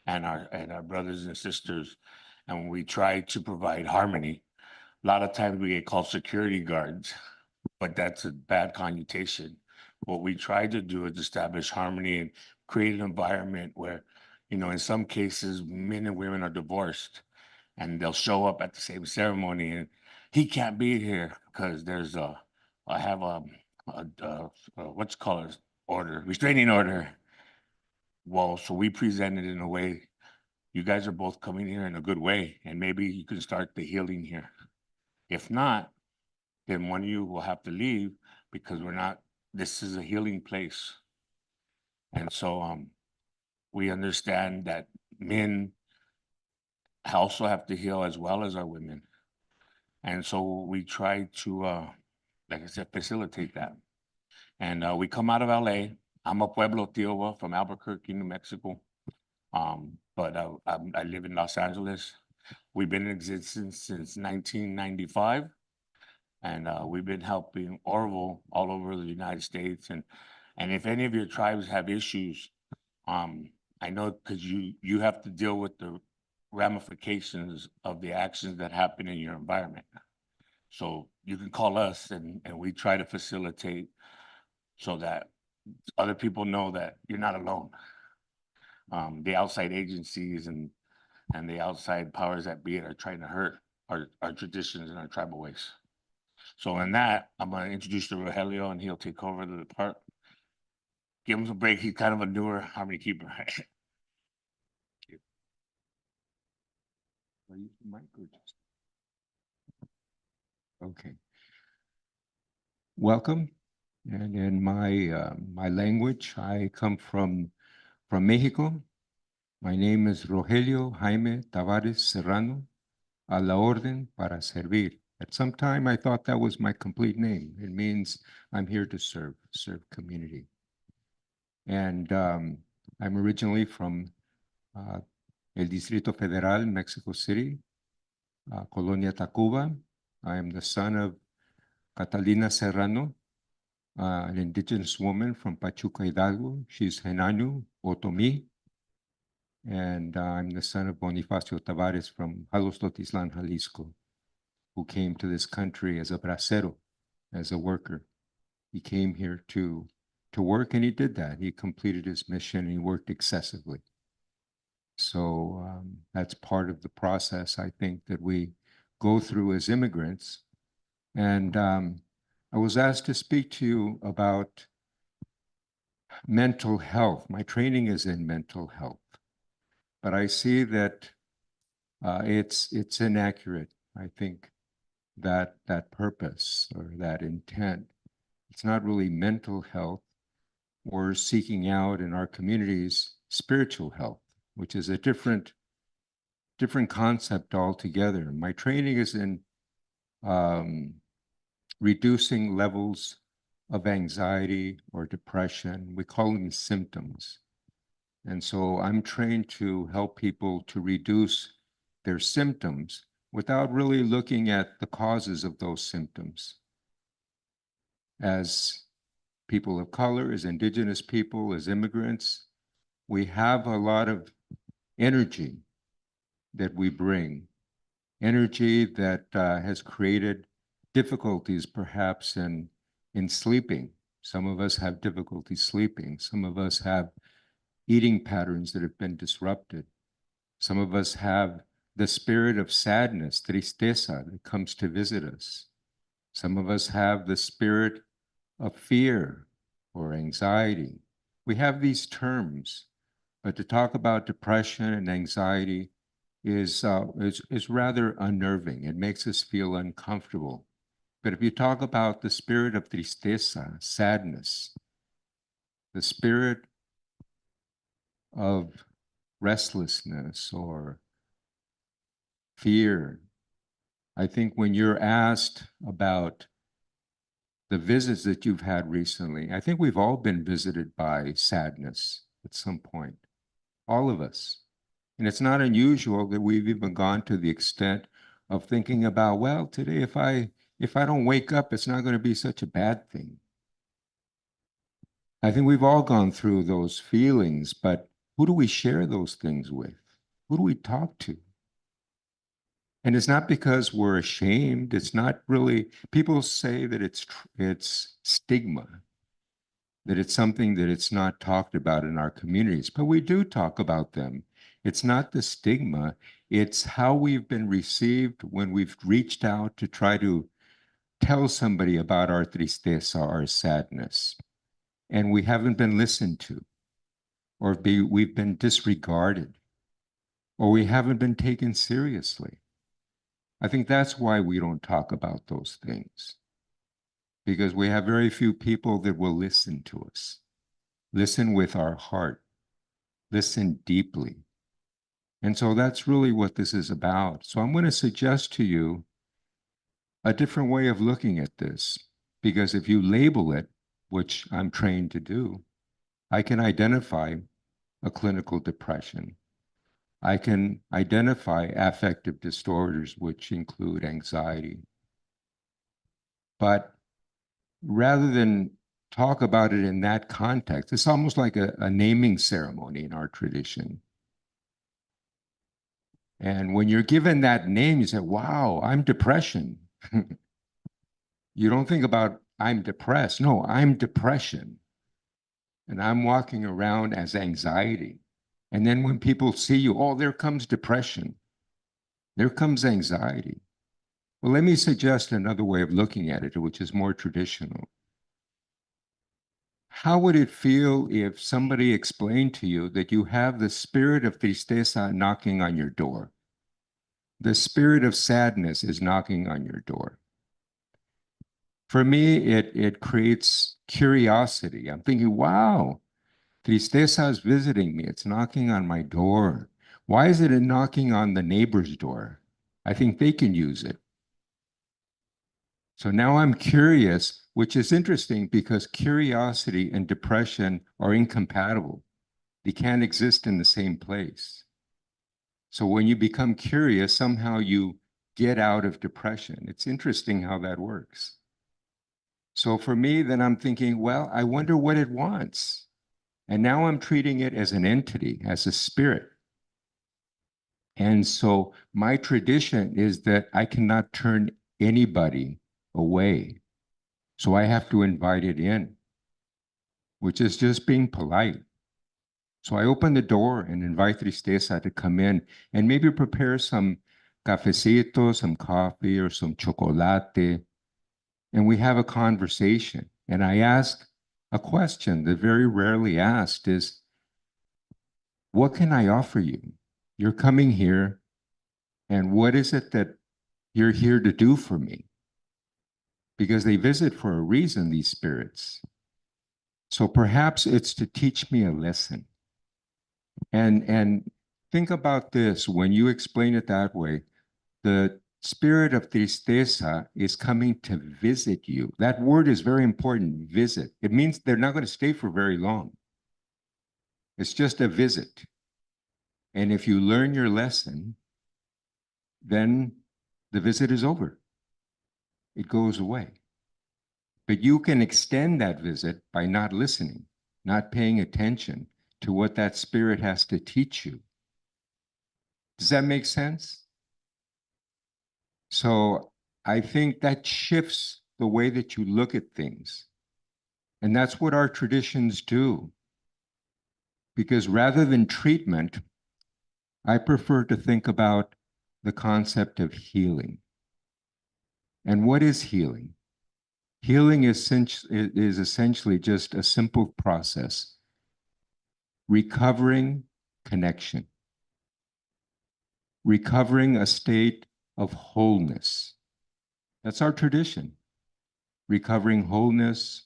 and our brothers and sisters. And we try to provide harmony. A lot of times we get called security guards, but that's a bad connotation. What we try to do is establish harmony and create an environment where, you know, in some cases, men and women are divorced and they'll show up at the same ceremony and he can't be here because there's I have what's called order, restraining order. Well, so we present it in a way, you guys are both coming here in a good way, and maybe you can start the healing here. If not, then one of you will have to leave because this is a healing place. And so we understand that men also have to heal as well as our women. And so we try to, like I said, facilitate that. And we come out of LA. I'm a Pueblo Tiowa from Albuquerque, New Mexico. But I live in Los Angeles. We've been in existence since 1995. And we've been helping Arvol all over the United States. And if any of your tribes have issues, I know because you have to deal with the ramifications of the actions that happen in your environment. So you can call us and we try to facilitate so that other people know that you're not alone. The outside agencies and the outside powers that be are trying to hurt our traditions and our tribal ways. So in that, I'm going to introduce to Rogelio and he'll take over the part. Give him a break. He's kind of a newer harmony keeper. Okay. Welcome. And in my language, I come from Mexico. My name is Rogelio Jaime Tavares Serrano, a la orden para servir. At some time, I thought that was my complete name. It means I'm here to serve community. And I'm originally from el Distrito Federal, Mexico City, Colonia Tacuba. I am the son of Catalina Serrano, an indigenous woman from Pachuca Hidalgo. She's Henanu Otomi. And I'm the son of Bonifacio Tavares from Jalostotizlan, Jalisco, who came to this country as a bracero, as a worker. He came here to work, and he did that. He completed his mission, and he worked excessively. So that's part of the process, I think, that we go through as immigrants. And I was asked to speak to you about mental health. My training is in mental health, but I see that it's inaccurate. I think that purpose or that intent, it's not really mental health. We're seeking out in our communities spiritual health, which is a different concept altogether. My training is in reducing levels of anxiety or depression. We call them symptoms. And so I'm trained to help people to reduce their symptoms without really looking at the causes of those symptoms. As people of color, as indigenous people, as immigrants, we have a lot of energy that we bring, energy that has created difficulties perhaps in sleeping. Some of us have difficulty sleeping. Some of us have eating patterns that have been disrupted. Some of us have the spirit of sadness, tristeza, that comes to visit us. Some of us have the spirit of fear or anxiety. We have these terms, but to talk about depression and anxiety is rather unnerving. It makes us feel uncomfortable. But if you talk about the spirit of tristeza, sadness, the spirit of restlessness or fear, I think when you're asked about the visits that you've had recently, I think we've all been visited by sadness at some point, all of us. And it's not unusual that we've even gone to the extent of thinking about, well, today if I don't wake up, it's not going to be such a bad thing. I think we've all gone through those feelings, but who do we share those things with? Who do we talk to? And it's not because we're ashamed. It's not really, people say that it's stigma, that it's something that it's not talked about in our communities, but we do talk about them. It's not the stigma, it's how we've been received when we've reached out to try to tell somebody about our tristeza, our sadness, and we haven't been listened to, or we've been disregarded, or we haven't been taken seriously. I think that's why we don't talk about those things, because we have very few people that will listen to us, listen with our heart, listen deeply. And so that's really what this is about. So I'm going to suggest to you a different way of looking at this, because if you label it, which I'm trained to do, I can identify a clinical depression. I can identify affective disorders, which include anxiety. But rather than talk about it in that context, it's almost like a naming ceremony in our tradition. And when you're given that name, you say, wow, I'm depression. You don't think about, I'm depressed. No, I'm depression. And I'm walking around as anxiety. And then when people see you, oh, there comes depression. There comes anxiety. Well, let me suggest another way of looking at it, which is more traditional. How would it feel if somebody explained to you that you have the spirit of tristeza knocking on your door? The spirit of sadness is knocking on your door. For me, it creates curiosity. I'm thinking, wow, tristeza is visiting me. It's knocking on my door. Why is it knocking on the neighbor's door? I think they can use it. So now I'm curious, which is interesting because curiosity and depression are incompatible. They can't exist in the same place. So when you become curious, somehow you get out of depression. It's interesting how that works. So for me, then I'm thinking, well, I wonder what it wants. And now I'm treating it as an entity, as a spirit. And so my tradition is that I cannot turn anybody away. So I have to invite it in, which is just being polite. So I open the door and invite Tristeza to come in and maybe prepare some cafecito, some coffee or some chocolate. And we have a conversation. And I ask a question that very rarely asked is, what can I offer you? You're coming here, and what is it that you're here to do for me? Because they visit for a reason, these spirits. So perhaps it's to teach me a lesson. And think about this, when you explain it that way, the spirit of tristeza is coming to visit you. That word is very important, visit. It means they're not going to stay for very long. It's just a visit. And if you learn your lesson, then the visit is over. It goes away. But you can extend that visit by not listening, not paying attention to what that spirit has to teach you. Does that make sense? So I think that shifts the way that you look at things. And that's what our traditions do. Because rather than treatment, I prefer to think about the concept of healing. And what is healing? Healing is essentially just a simple process. Recovering connection. Recovering a state of wholeness. That's our tradition. Recovering wholeness,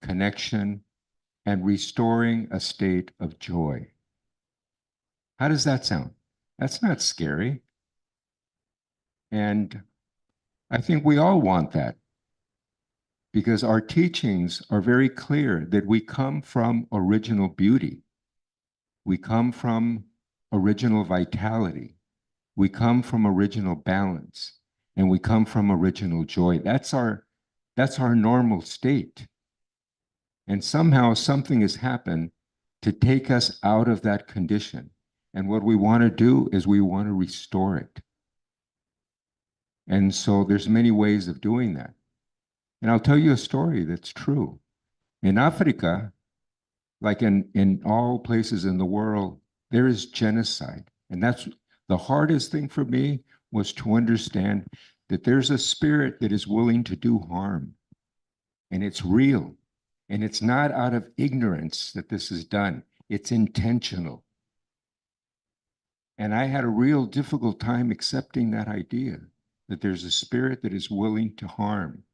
connection, and restoring a state of joy. How does that sound? That's not scary. And I think we all want that, because our teachings are very clear that we come from original beauty. We come from original vitality. We come from original balance, and we come from original joy. That's our normal state. And somehow something has happened to take us out of that condition. And what we want to do is we want to restore it. And so there's many ways of doing that. And I'll tell you a story that's true. In Africa, like in all places in the world, there is genocide. And that's the hardest thing for me, was to understand that there's a spirit that is willing to do harm. And it's real. And it's not out of ignorance that this is done. It's intentional. And I had a real difficult time accepting that idea, that there's a spirit that is willing to harm.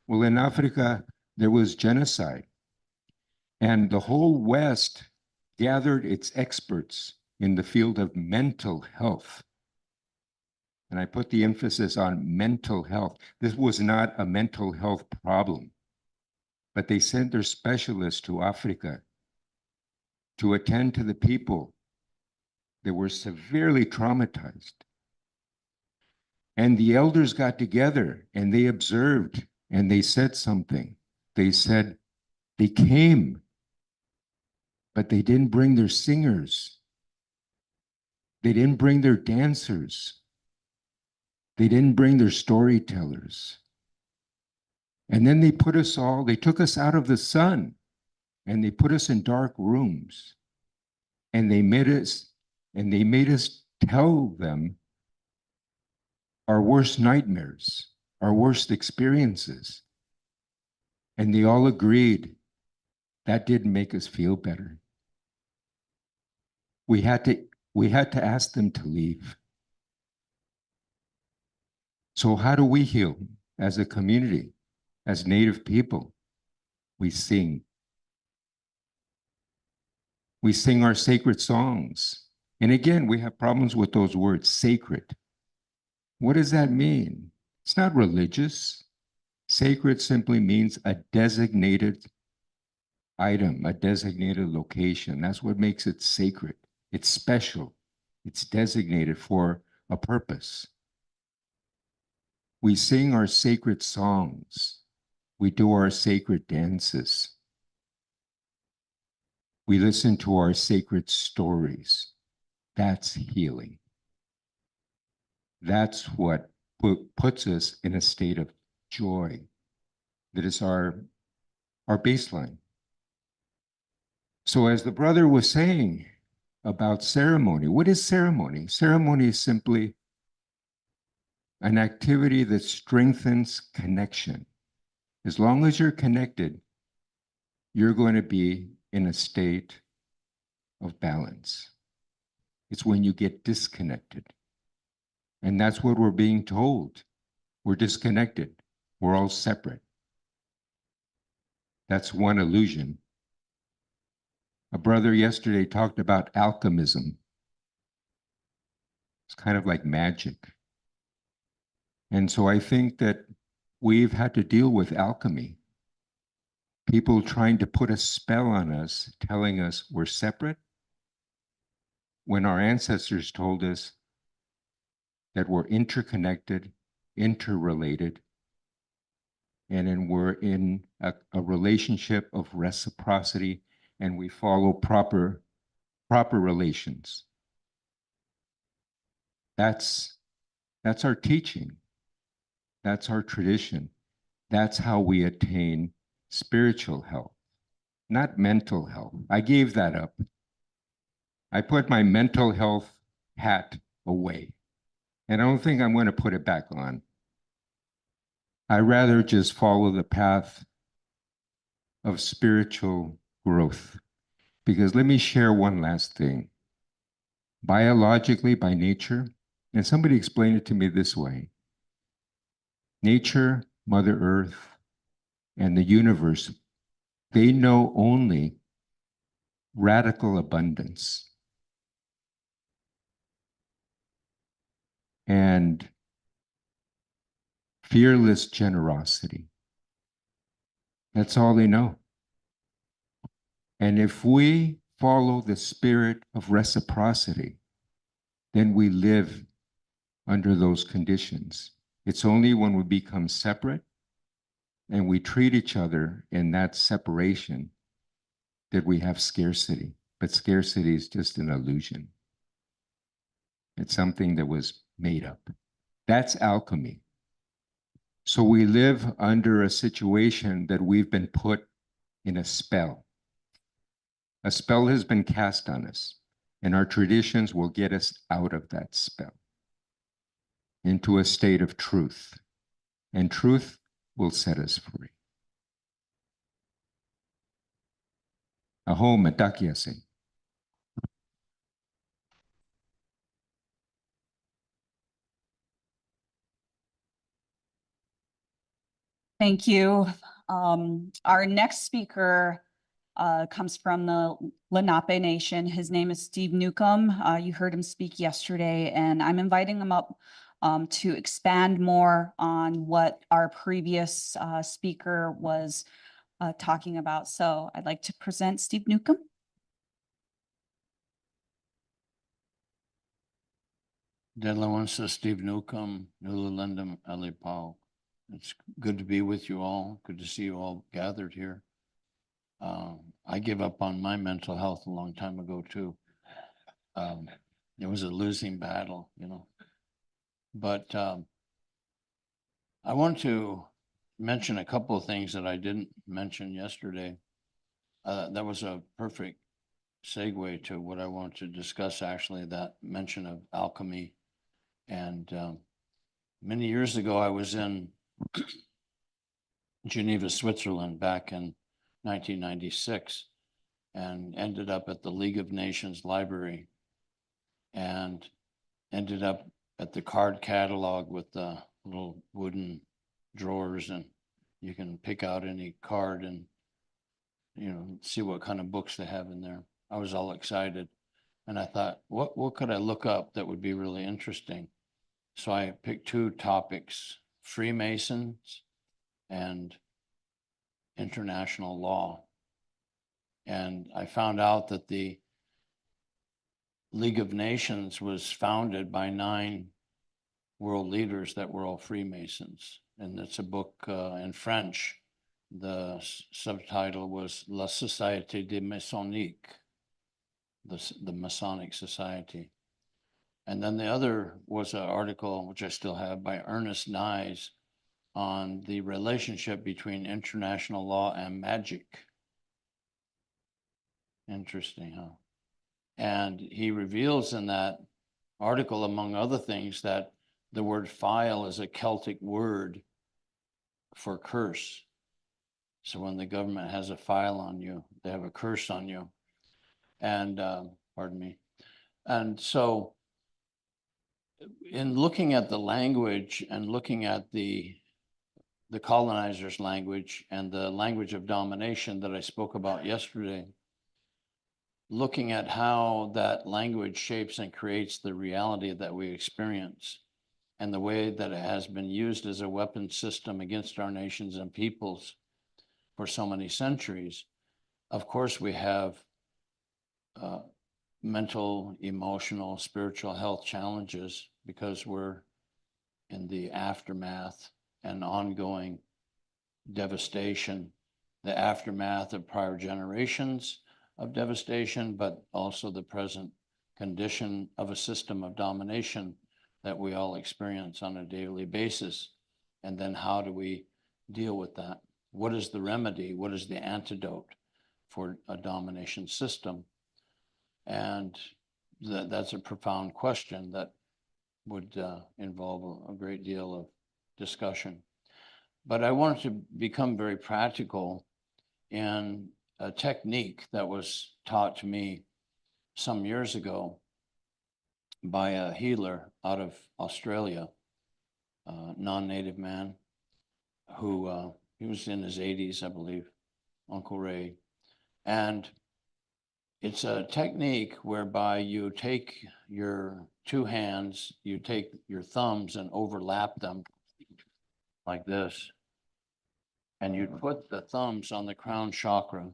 Well, in Africa, there was genocide. And the whole West gathered its experts in the field of mental health. And I put the emphasis on mental health. This was not a mental health problem, but they sent their specialists to Africa to attend to the people that were severely traumatized. And the elders got together and they observed and they said something. They said, they came, but they didn't bring their singers. They didn't bring their dancers. They didn't bring their storytellers. And then they took us out of the sun and they put us in dark rooms. And they made us tell them our worst nightmares, our worst experiences. And they all agreed that didn't make us feel better. We had to ask them to leave. So how do we heal as a community, as Native people? We sing. We sing our sacred songs. And again, we have problems with those words, sacred. What does that mean? It's not religious. Sacred simply means a designated item, a designated location. That's what makes it sacred. It's special. It's designated for a purpose. We sing our sacred songs. We do our sacred dances. We listen to our sacred stories. That's healing. That's what puts us in a state of joy. That is our baseline. So as the brother was saying about ceremony, what is ceremony? Ceremony is simply an activity that strengthens connection. As long as you're connected, you're going to be in a state of balance. It's when you get disconnected. And that's what we're being told. We're disconnected. We're all separate. That's one illusion. A brother yesterday talked about alchemism. It's kind of like magic. And so I think that we've had to deal with alchemy. People trying to put a spell on us, telling us we're separate, when our ancestors told us that we're interconnected, interrelated, and then we're in a relationship of reciprocity, and we follow proper relations. That's our teaching. That's our tradition. That's how we attain spiritual health, not mental health. I gave that up. I put my mental health hat away, and I don't think I'm going to put it back on. I rather just follow the path of spiritual growth. Because let me share one last thing. Biologically, by nature, and somebody explained it to me this way. Nature, Mother Earth, and the universe, they know only radical abundance. And fearless generosity. That's all they know. And if we follow the spirit of reciprocity, then we live under those conditions. It's only when we become separate and we treat each other in that separation that we have scarcity. But scarcity is just an illusion. It's something that was made up. That's alchemy. So we live under a situation that we've been put in a spell. A spell has been cast on us, and our traditions will get us out of that spell into a state of truth, and truth will set us free. Aho matakiase. Thank you. Our next speaker comes from the Lenape Nation. His name is Steve Newcomb. You heard him speak yesterday, and I'm inviting him up to expand more on what our previous speaker was talking about. So I'd like to present Steve Newcomb. Delaware Steve Newcomb, Nululendum Alipau. It's good to be with you all. Good to see you all gathered here. I gave up on my mental health a long time ago too. It was a losing battle, you know. But I want to mention a couple of things that I didn't mention yesterday. That was a perfect segue to what I want to discuss, actually, that mention of alchemy. And many years ago, I was in Geneva, Switzerland back in 1996 and ended up at the League of Nations Library and ended up at the card catalog with the little wooden drawers, and you can pick out any card and, you know, see what kind of books they have in there. I was all excited, and I thought, what could I look up that would be really interesting? So I picked two topics: Freemasons and international law. And I found out that the League of Nations was founded by 9 world leaders that were all Freemasons. And it's a book in French. The subtitle was La Société des Masoniques, the Masonic Society. And then the other was an article, which I still have, by Ernest Nyes on the relationship between international law and magic. Interesting, huh? And he reveals in that article, among other things, that the word file is a Celtic word for curse. So when the government has a file on you, they have a curse on you. And, pardon me. And so in looking at the language and looking at the colonizers' language and the language of domination that I spoke about yesterday, looking at how that language shapes and creates the reality that we experience and the way that it has been used as a weapon system against our nations and peoples for so many centuries. Of course, we have mental, emotional, spiritual health challenges because we're in the aftermath and ongoing devastation, the aftermath of prior generations of devastation, but also the present condition of a system of domination that we all experience on a daily basis. And then how do we deal with that? What is the remedy? What is the antidote for a domination system? And that's a profound question that would involve a great deal of discussion. But I wanted to become very practical in a technique that was taught to me some years ago by a healer out of Australia, non-native man, who he was in his 80s, I believe, Uncle Ray. And it's a technique whereby you take your 2 hands, you take your thumbs and overlap them like this. And you put the thumbs on the crown chakra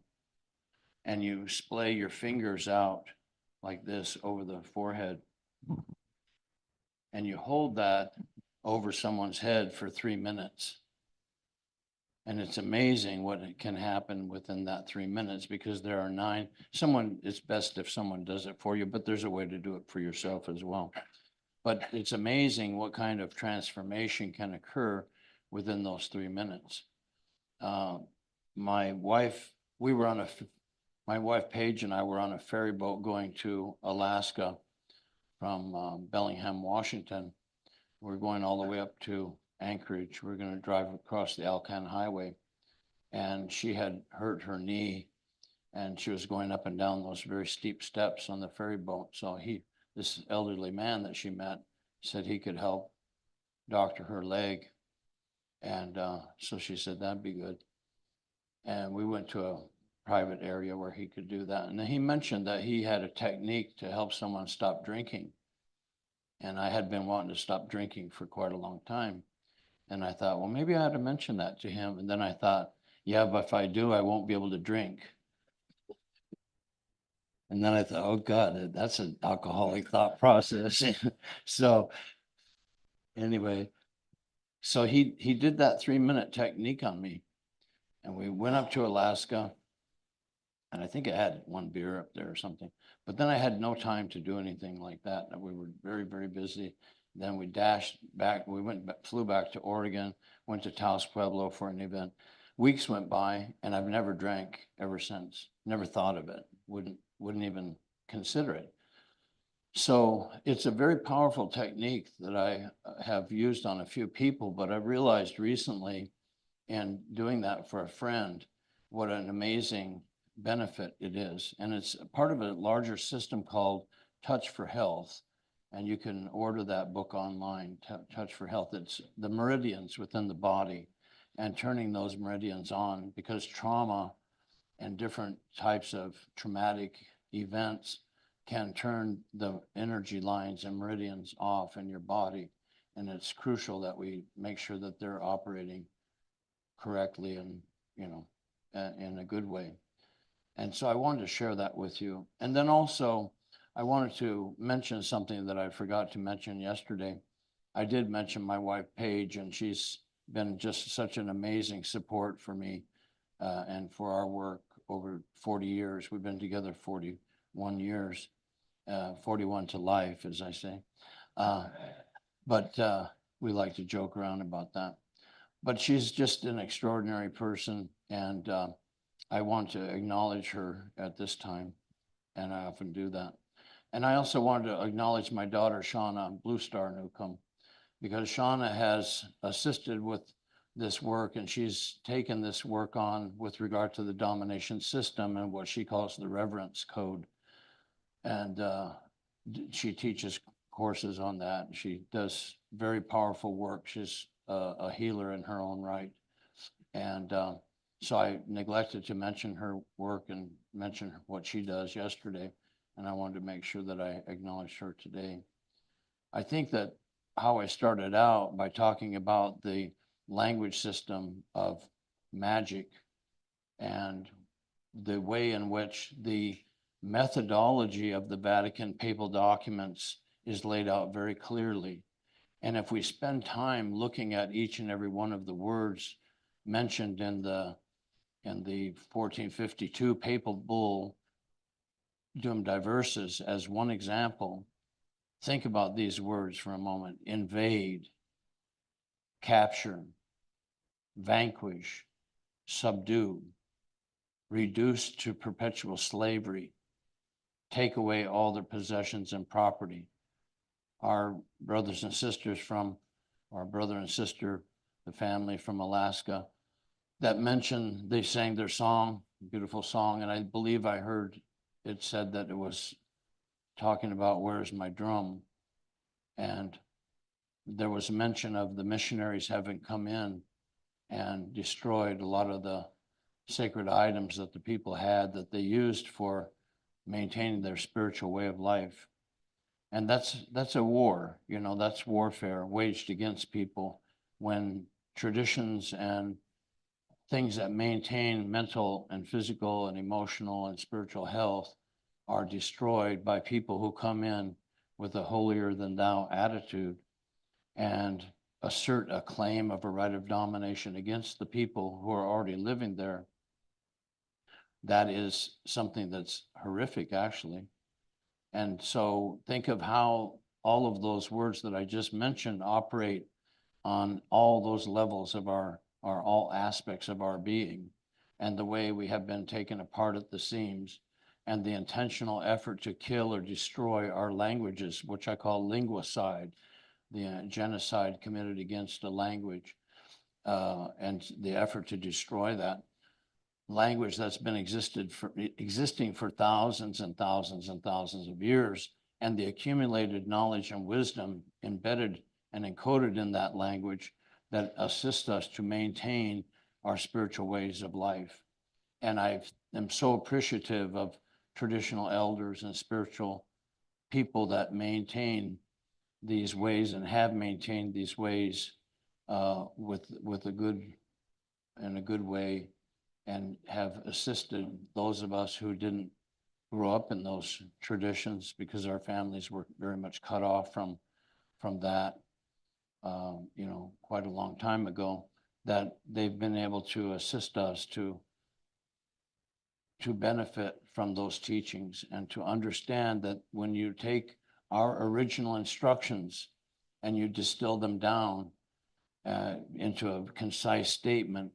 and you splay your fingers out like this over the forehead. And you hold that over someone's head for 3 minutes. And it's amazing what can happen within that 3 minutes, because there are 9. It's best if someone does it for you, but there's a way to do it for yourself as well. But it's amazing what kind of transformation can occur within those 3 minutes. My wife Paige and I were on a ferry boat going to Alaska from Bellingham, Washington. We're going all the way up to Anchorage. We're going to drive across the Alcan Highway. And she had hurt her knee and she was going up and down those very steep steps on the ferry boat. So this elderly man that she met said he could help doctor her leg. And so she said, that'd be good. And we went to a private area where he could do that. And then he mentioned that he had a technique to help someone stop drinking. And I had been wanting to stop drinking for quite a long time. And I thought, well, maybe I ought to mention that to him. And then I thought, yeah, but if I do, I won't be able to drink. And then I thought, oh God, that's an alcoholic thought process. So anyway, so he did that 3-minute technique on me. And we went up to Alaska. And I think I had 1 beer up there or something. But then I had no time to do anything like that. We were very, very busy. Then we dashed back. We flew back to Oregon, went to Taos Pueblo for an event. Weeks went by and I've never drank ever since. Never thought of it. Wouldn't even consider it. So it's a very powerful technique that I have used on a few people, but I realized recently in doing that for a friend, what an amazing benefit it is. And it's part of a larger system called Touch for Health. And you can order that book online, Touch for Health. It's the meridians within the body and turning those meridians on, because trauma and different types of traumatic events can turn the energy lines and meridians off in your body. And it's crucial that we make sure that they're operating correctly and, in a good way. And so I wanted to share that with you. And then also I wanted to mention something that I forgot to mention yesterday. I did mention my wife Paige, and she's been just such an amazing support for me and for our work over 40 years. We've been together 41 years, 41 to life, as I say. But we like to joke around about that. But she's just an extraordinary person, and I want to acknowledge her at this time, and I often do that. And I also wanted to acknowledge my daughter, Shauna Blue Star Newcomb, because Shauna has assisted with this work, and she's taken this work on with regard to the domination system and what she calls the reverence code. And she teaches courses on that. She does very powerful work. She's a healer in her own right. And so I neglected to mention her work and mention what she does yesterday. And I wanted to make sure that I acknowledged her today. I think that how I started out by talking about the language system of magic and the way in which the methodology of the Vatican papal documents is laid out very clearly. And if we spend time looking at each and every one of the words mentioned in the 1452 papal bull Dum Diversas as one example, think about these words for a moment: invade, capture, vanquish, subdue, reduce to perpetual slavery, take away all their possessions and property. Our brothers and sisters from, our brother and sister, the family from Alaska, that mentioned, they sang their song, beautiful song, and I believe I heard it said that it was talking about where's my drum. And there was mention of the missionaries having come in and destroyed a lot of the sacred items that the people had that they used for maintaining their spiritual way of life. And that's a war, you know, that's warfare waged against people when traditions and things that maintain mental and physical and emotional and spiritual health are destroyed by people who come in with a holier than thou attitude and assert a claim of a right of domination against the people who are already living there. That is something that's horrific, actually. And so think of how all of those words that I just mentioned operate on all those levels of all aspects of our being, and the way we have been taken apart at the seams, and the intentional effort to kill or destroy our languages, which I call linguicide, the genocide committed against a language, and the effort to destroy that language that's been existing for thousands and thousands and thousands of years, and the accumulated knowledge and wisdom embedded and encoded in that language that assist us to maintain our spiritual ways of life. And I am so appreciative of traditional elders and spiritual people that maintain these ways and have maintained these ways with a good way, and have assisted those of us who didn't grow up in those traditions because our families were very much cut off from that, you know, quite a long time ago, that they've been able to assist us to benefit from those teachings and to understand that when you take our original instructions and you distill them down into a concise statement,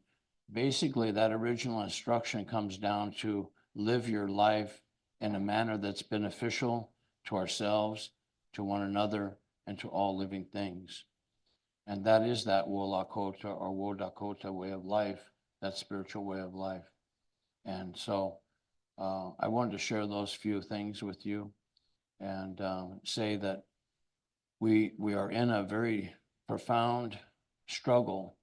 basically that original instruction comes down to live your life in a manner that's beneficial to ourselves, to one another, and to all living things. And that is that Wo Lakota or Wo Dakota way of life, that spiritual way of life. And so I wanted to share those few things with you and say that we are in a very profound struggle.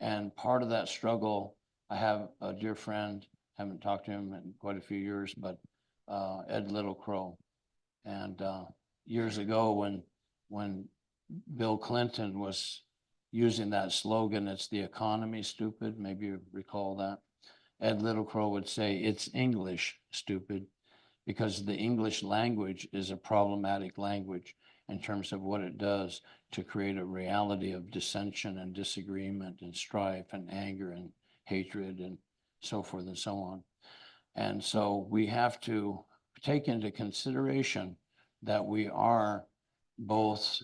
And part of that struggle, I have a dear friend, haven't talked to him in quite a few years, but Ed Littlecrow. And years ago when Bill Clinton was using that slogan, "It's the economy, stupid," maybe you recall that, Ed Littlecrow would say, "It's English, stupid," because the English language is a problematic language in terms of what it does to create a reality of dissension and disagreement and strife and anger and hatred and so forth and so on. And so we have to take into consideration that we are both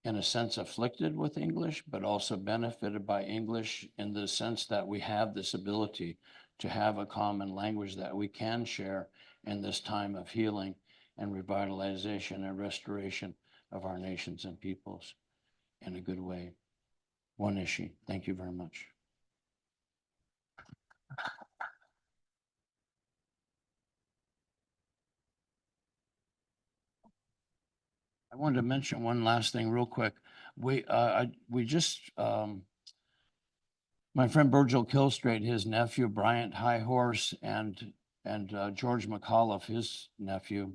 in a sense afflicted with English, but also benefited by English in the sense that we have this ability to have a common language that we can share in this time of healing and revitalization and restoration of our nations and peoples in a good way. One issue. Thank you very much. I wanted to mention one last thing real quick. We just, my friend Virgil Kilstraight, his nephew, Bryant High Horse, and George McAuliffe, his nephew,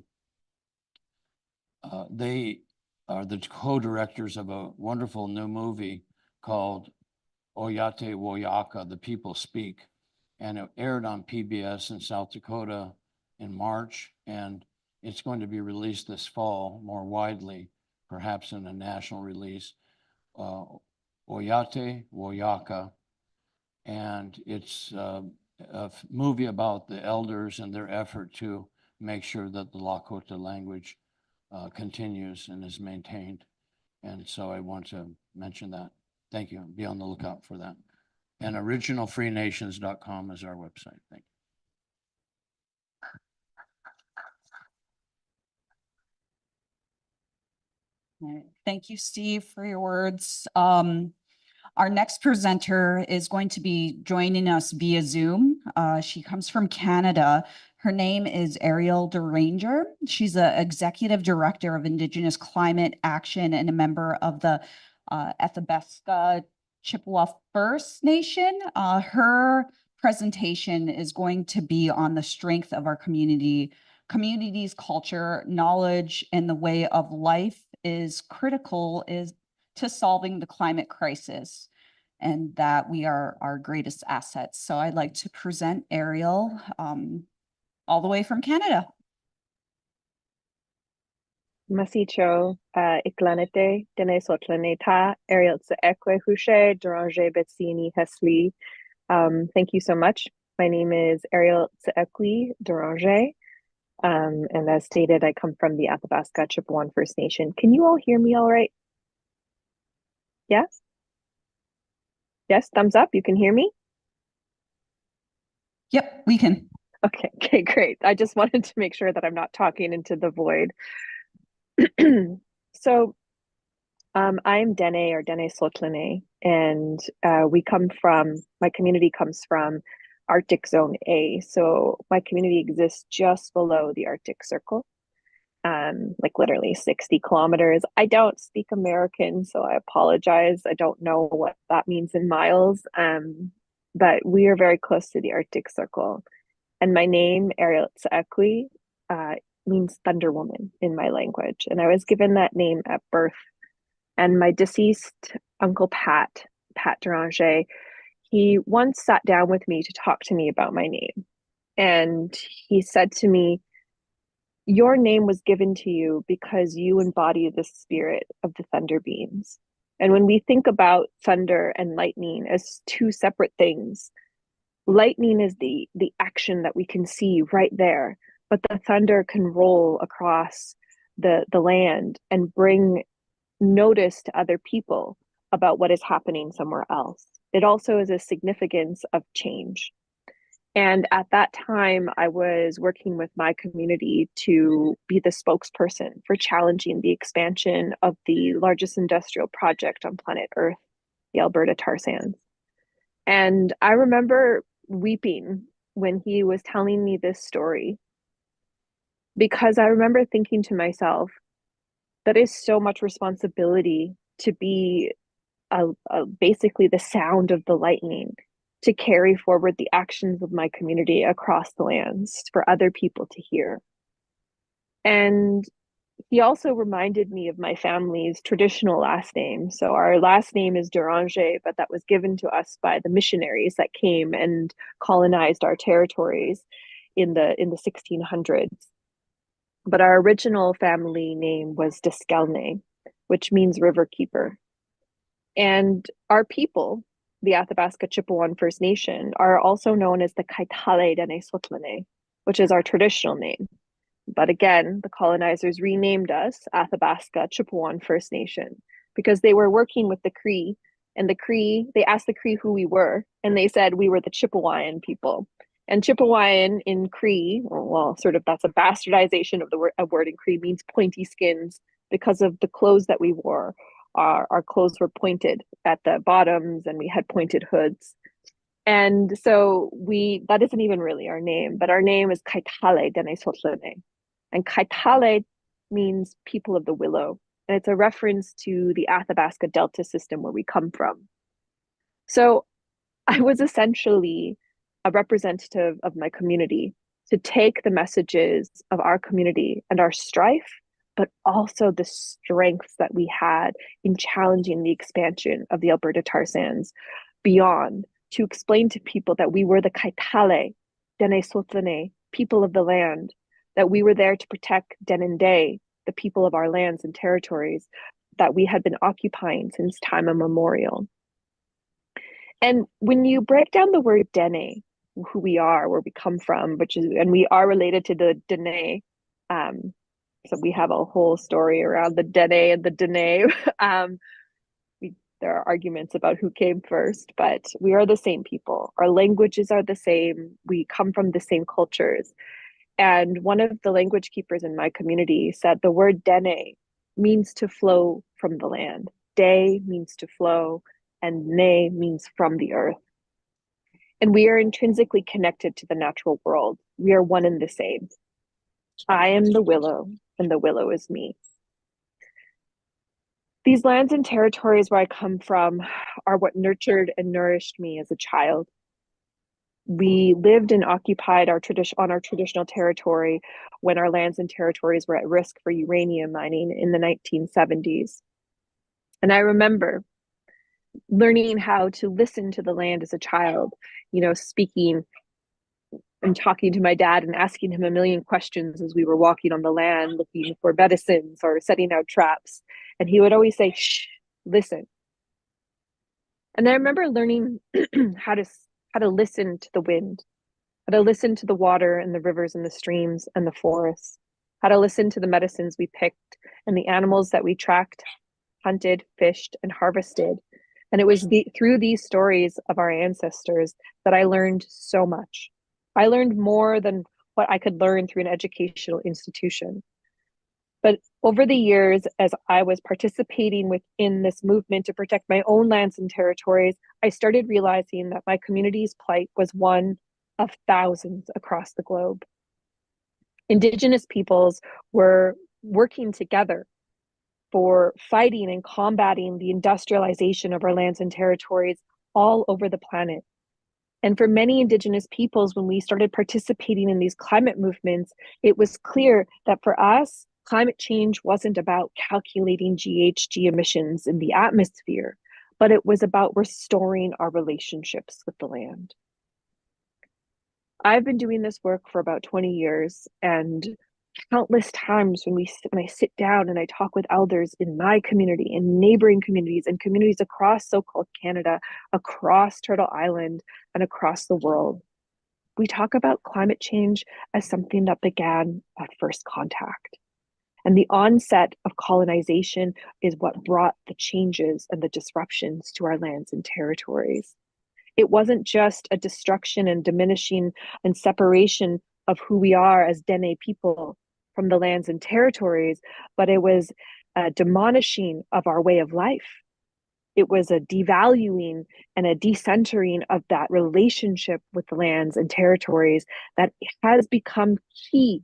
they are the co-directors of a wonderful new movie called Oyate Woyaka, The People Speak. And it aired on PBS in South Dakota in March, and it's going to be released this fall more widely, perhaps in a national release. Oyate Woyaka. And it's a movie about the elders and their effort to make sure that the Lakota language continues and is maintained. And so I want to mention that. Thank you. Be on the lookout for that. And originalfreenations.com is our website. Thank you. All right. Thank you, Steve, for your words. Our next presenter is going to be joining us via Zoom. She comes from Canada. Her name is Ariel DeRanger. She's the Executive Director of Indigenous Climate Action and a member of the Athabasca Chippewa First Nation. Her presentation is going to be on the strength of our community's culture, knowledge, and the way of life is critical to solving the climate crisis, and that we are our greatest assets. So I'd like to present Ariel all the way from Canada. Masicho, Iklanete, Dene Sotlaneta, Ariel Ekwe Hushe, Deranger Betsini Hesli. Thank you so much. My name is Ariel Ekwe Deranger. And as stated, I come from the Athabasca Chippewa First Nation. Can you all hear me all right? Yes? Yes, thumbs up. You can hear me? Yep, we can. Okay, great. I just wanted to make sure that I'm not talking into the void. So I'm Dene or Dene Sotlene, and my community comes from Arctic Zone A. So my community exists just below the Arctic Circle, like literally 60 kilometers. I don't speak American, so I apologize. I don't know what that means in miles, but we are very close to the Arctic Circle. And my name, Ariel Tsaekwi, means Thunder Woman in my language. And I was given that name at birth. And my deceased uncle Pat Deranger, he once sat down with me to talk to me about my name. And he said to me, your name was given to you because you embody the spirit of the thunder beings. And when we think about thunder and lightning as two separate things, lightning is the action that we can see right there, but the thunder can roll across the land and bring notice to other people about what is happening somewhere else. It also is a significance of change. And at that time, I was working with my community to be the spokesperson for challenging the expansion of the largest industrial project on planet Earth, the Alberta tar sands. And I remember weeping when he was telling me this story, because I remember thinking to myself, that is so much responsibility to be basically the sound of the lightning, to carry forward the actions of my community across the lands for other people to hear. And he also reminded me of my family's traditional last name. So our last name is Deranger, but that was given to us by the missionaries that came and colonized our territories. in the 1600s. But our original family name was Deskelne, which means river keeper. And our people, the Athabasca Chippewan First Nation, are also known as the Kaitale Dene Sotlene, which is our traditional name. But again, the colonizers renamed us Athabasca Chippewan First Nation because they were working with the Cree, and the Cree, they asked the Cree who we were, and they said we were the Chippewayan people. And Chippewayan in Cree, well, sort of that's a bastardization of the word in Cree, means pointy skins because of the clothes that we wore. Our clothes were pointed at the bottoms and we had pointed hoods. And so that isn't even really our name, but our name is Kaitale Dene Sotlene. And Kaitale means people of the willow. And it's a reference to the Athabasca Delta system where we come from. So I was essentially a representative of my community to take the messages of our community and our strife, but also the strengths that we had in challenging the expansion of the Alberta tar sands beyond, to explain to people that we were the Kaitale Dene Sotlene, people of the land, that we were there to protect Denendeh, the people of our lands and territories that we had been occupying since time immemorial. And when you break down the word Dene, who we are, where we come from, and we are related to the Dene, so we have a whole story around the Dene and the Dene. There are arguments about who came first, but we are the same people. Our languages are the same. We come from the same cultures. And one of the language keepers in my community said the word Dene means to flow from the land. De means to flow, and Ne means from the earth. And we are intrinsically connected to the natural world. We are one and the same. I am the willow, and the willow is me. These lands and territories where I come from are what nurtured and nourished me as a child. We lived and occupied on our traditional territory when our lands and territories were at risk for uranium mining in the 1970s. And I remember learning how to listen to the land as a child, speaking and talking to my dad and asking him a million questions as we were walking on the land, looking for medicines or setting out traps. And he would always say, shh, listen. And I remember learning how to listen to the wind, how to listen to the water and the rivers and the streams and the forests, how to listen to the medicines we picked and the animals that we tracked, hunted, fished, and harvested. And it was through these stories of our ancestors that I learned so much. I learned more than what I could learn through an educational institution. But over the years, as I was participating within this movement to protect my own lands and territories, I started realizing that my community's plight was one of thousands across the globe. Indigenous peoples were working together for fighting and combating the industrialization of our lands and territories all over the planet. And for many Indigenous peoples, when we started participating in these climate movements, it was clear that for us, climate change wasn't about calculating GHG emissions in the atmosphere, but it was about restoring our relationships with the land. I've been doing this work for about 20 years, and countless times when I sit down and I talk with elders in my community, in neighboring communities, and communities across so-called Canada, across Turtle Island, and across the world, we talk about climate change as something that began at first contact. And the onset of colonization is what brought the changes and the disruptions to our lands and territories. It wasn't just a destruction and diminishing and separation of who we are as Dene people from the lands and territories, but it was a demolishing of our way of life. It was a devaluing and a decentering of that relationship with the lands and territories that has become key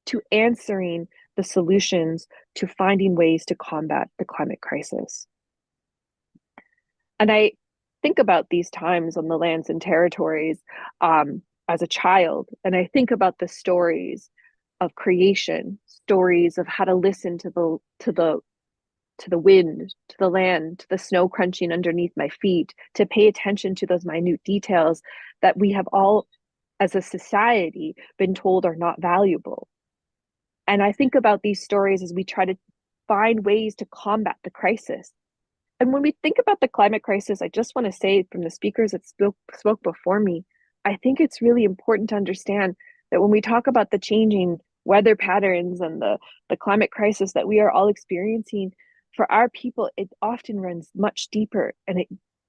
to answering the solutions to finding ways to combat the climate crisis. And I think about these times on the lands and territories as a child, and I think about the stories of creation, stories of how to listen to the wind, to the land, to the snow crunching underneath my feet, to pay attention to those minute details that we have all as a society, been told are not valuable. And I think about these stories as we try to find ways to combat the crisis. And when we think about the climate crisis, I just want to say from the speakers that spoke before me, I think it's really important to understand that when we talk about the changing weather patterns and the climate crisis that we are all experiencing, for our people, it often runs much deeper, and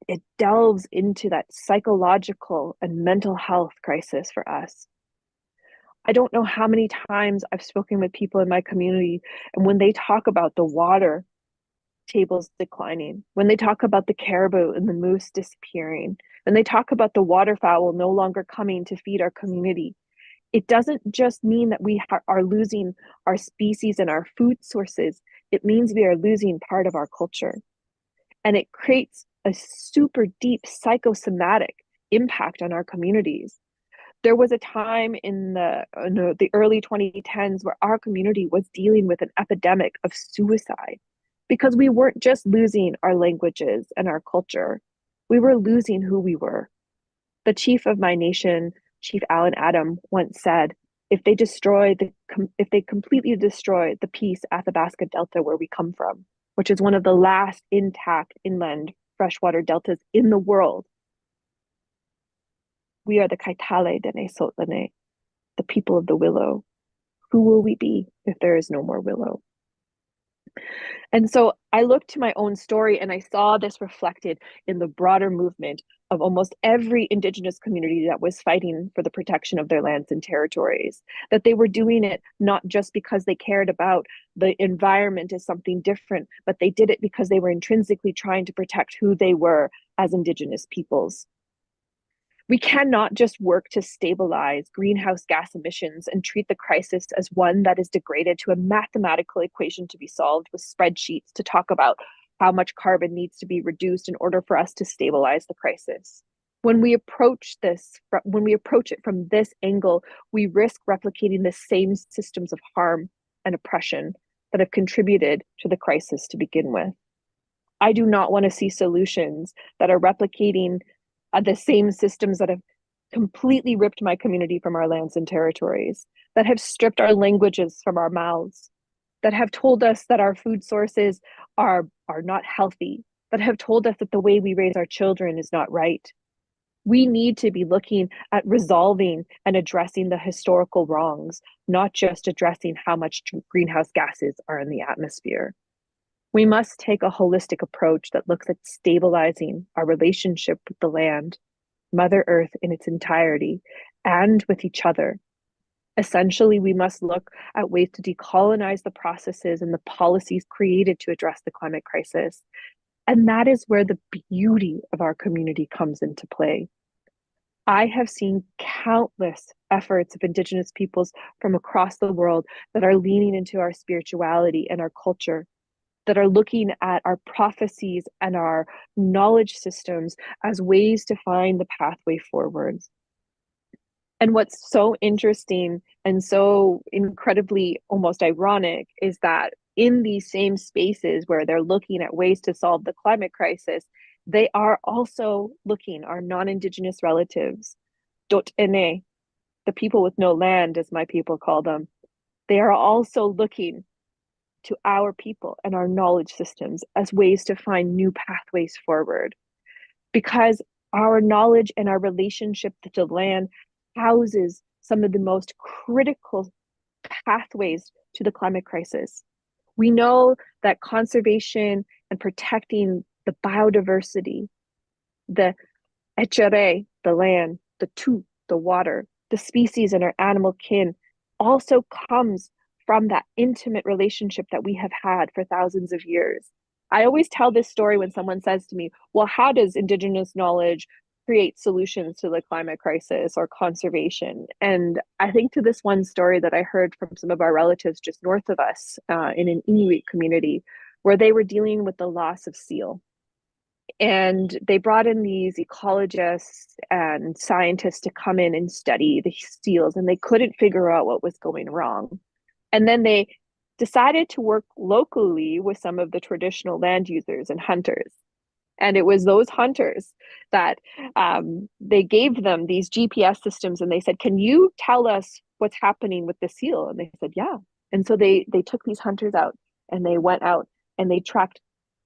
it delves into that psychological and mental health crisis for us. I don't know how many times I've spoken with people in my community, and when they talk about the water tables declining, when they talk about the caribou and the moose disappearing, when they talk about the waterfowl no longer coming to feed our community, it doesn't just mean that we are losing our species and our food sources. It means we are losing part of our culture. And it creates a super deep psychosomatic impact on our communities. There was a time in the early 2010s where our community was dealing with an epidemic of suicide because we weren't just losing our languages and our culture, we were losing who we were. The chief of my nation, Chief Alan Adam, once said, if they completely destroy the Peace Athabasca Delta where we come from, which is one of the last intact inland freshwater deltas in the world, we are the Kaitale Dene Sotlane, the people of the willow. Who will we be if there is no more willow? And so I looked to my own story and I saw this reflected in the broader movement of almost every Indigenous community that was fighting for the protection of their lands and territories, that they were doing it not just because they cared about the environment as something different, but they did it because they were intrinsically trying to protect who they were as Indigenous peoples. We cannot just work to stabilize greenhouse gas emissions and treat the crisis as one that is degraded to a mathematical equation to be solved with spreadsheets to talk about how much carbon needs to be reduced in order for us to stabilize the crisis. When we approach it from this angle, we risk replicating the same systems of harm and oppression that have contributed to the crisis to begin with. I do not want to see solutions that are replicating the same systems that have completely ripped my community from our lands and territories, that have stripped our languages from our mouths, that have told us that our food sources are not healthy, that have told us that the way we raise our children is not right. We need to be looking at resolving and addressing the historical wrongs, not just addressing how much greenhouse gases are in the atmosphere. We must take a holistic approach that looks at stabilizing our relationship with the land, Mother Earth in its entirety, and with each other. Essentially, we must look at ways to decolonize the processes and the policies created to address the climate crisis. And that is where the beauty of our community comes into play. I have seen countless efforts of Indigenous peoples from across the world that are leaning into our spirituality and our culture, that are looking at our prophecies and our knowledge systems as ways to find the pathway forward. And what's so interesting and so incredibly almost ironic is that in these same spaces where they're looking at ways to solve the climate crisis, they are also looking, our non-Indigenous relatives, Dot'ene, the people with no land, as my people call them, they are also looking to our people and our knowledge systems as ways to find new pathways forward. Because our knowledge and our relationship to the land houses some of the most critical pathways to the climate crisis. We know that conservation and protecting the biodiversity, the echere, the land, the tu, the water, the species and our animal kin also comes from that intimate relationship that we have had for thousands of years. I always tell this story when someone says to me, well, how does Indigenous knowledge create solutions to the climate crisis or conservation? And I think to this one story that I heard from some of our relatives just north of us in an Inuit community, where they were dealing with the loss of seal. And they brought in these ecologists and scientists to come in and study the seals, and they couldn't figure out what was going wrong. And then they decided to work locally with some of the traditional land users and hunters. And it was those hunters that they gave them these GPS systems and they said, can you tell us what's happening with the seal? And they said, yeah. And so they took these hunters out and they went out and they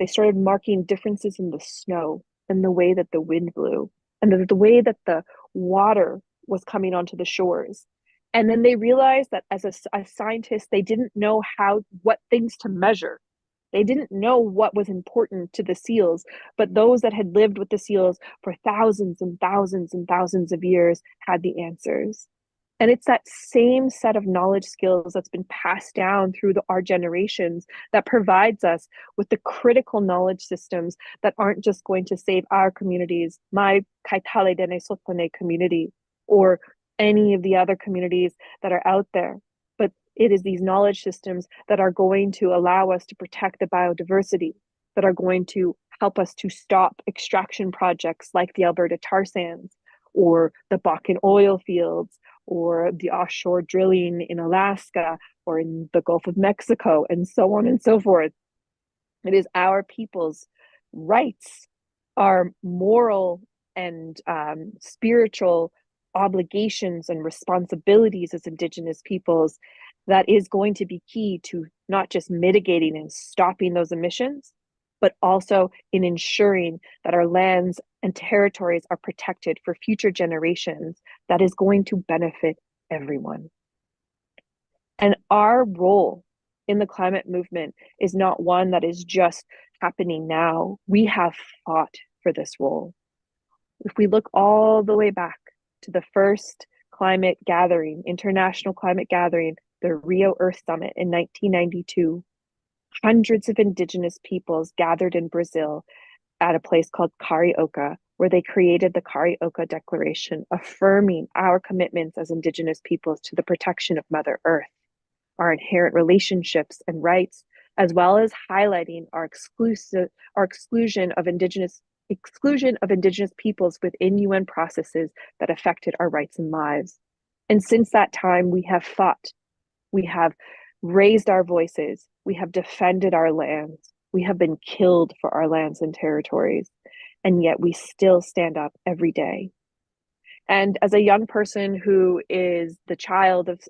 started marking differences in the snow and the way that the wind blew and the way that the water was coming onto the shores. And then they realized that as a scientist, they didn't know what things to measure. They didn't know what was important to the seals, but those that had lived with the seals for thousands and thousands and thousands of years had the answers. And it's that same set of knowledge skills that's been passed down through our generations that provides us with the critical knowledge systems that aren't just going to save our communities, my Kaitale Dene Sotlene community, or any of the other communities that are out there. But it is these knowledge systems that are going to allow us to protect the biodiversity, that are going to help us to stop extraction projects like the Alberta tar sands, or the Bakken oil fields, or the offshore drilling in Alaska, or in the Gulf of Mexico, and so on and so forth. It is our people's rights, our moral and spiritual obligations and responsibilities as Indigenous peoples that is going to be key to not just mitigating and stopping those emissions, but also in ensuring that our lands and territories are protected for future generations that is going to benefit everyone. And our role in the climate movement is not one that is just happening now. We have fought for this role. If we look all the way back to the first climate gathering, international climate gathering, the Rio Earth Summit in 1992, hundreds of Indigenous peoples gathered in Brazil at a place called Carioca, where they created the Carioca Declaration, affirming our commitments as Indigenous peoples to the protection of Mother Earth, our inherent relationships and rights, as well as highlighting our exclusion of Indigenous peoples within UN processes that affected our rights and lives. And since that time, we have fought, we have raised our voices, we have defended our lands, we have been killed for our lands and territories, and yet we still stand up every day. And as a young person who is the child of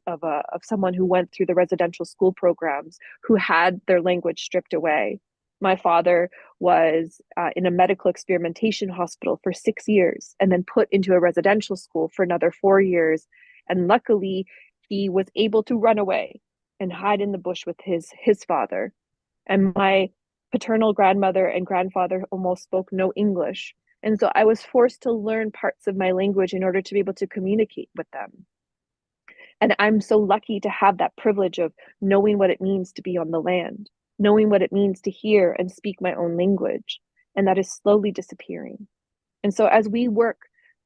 someone who went through the residential school programs, who had their language stripped away, my father was in a medical experimentation hospital for 6 years and then put into a residential school for another 4 years. And luckily, he was able to run away and hide in the bush with his father. And my paternal grandmother and grandfather almost spoke no English. And so I was forced to learn parts of my language in order to be able to communicate with them. And I'm so lucky to have that privilege of knowing what it means to be on the land, knowing what it means to hear and speak my own language. And that is slowly disappearing. And so as we work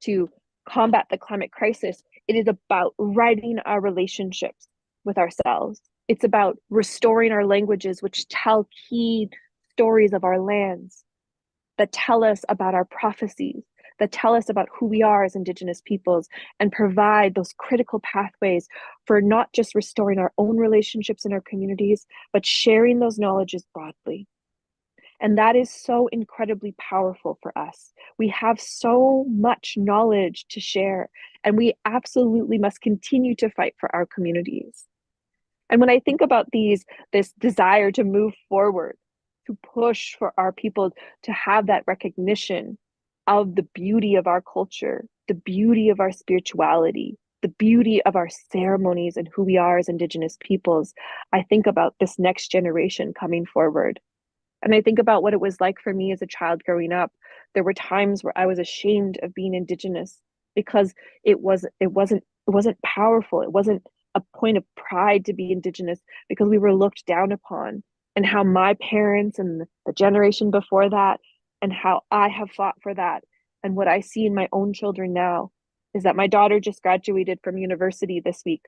to combat the climate crisis, it is about righting our relationships with ourselves. It's about restoring our languages, which tell key stories of our lands, that tell us about our prophecies, that tell us about who we are as Indigenous peoples, and provide those critical pathways for not just restoring our own relationships in our communities, but sharing those knowledges broadly. And that is so incredibly powerful for us. We have so much knowledge to share, and we absolutely must continue to fight for our communities. And when I think about this desire to move forward, to push for our people to have that recognition of the beauty of our culture, the beauty of our spirituality, the beauty of our ceremonies and who we are as Indigenous peoples, I think about this next generation coming forward. And I think about what it was like for me as a child growing up. There were times where I was ashamed of being Indigenous because it wasn't powerful. It wasn't a point of pride to be Indigenous because we were looked down upon. And how my parents and the generation before that, and how I have fought for that. And what I see in my own children now is that my daughter just graduated from university this week.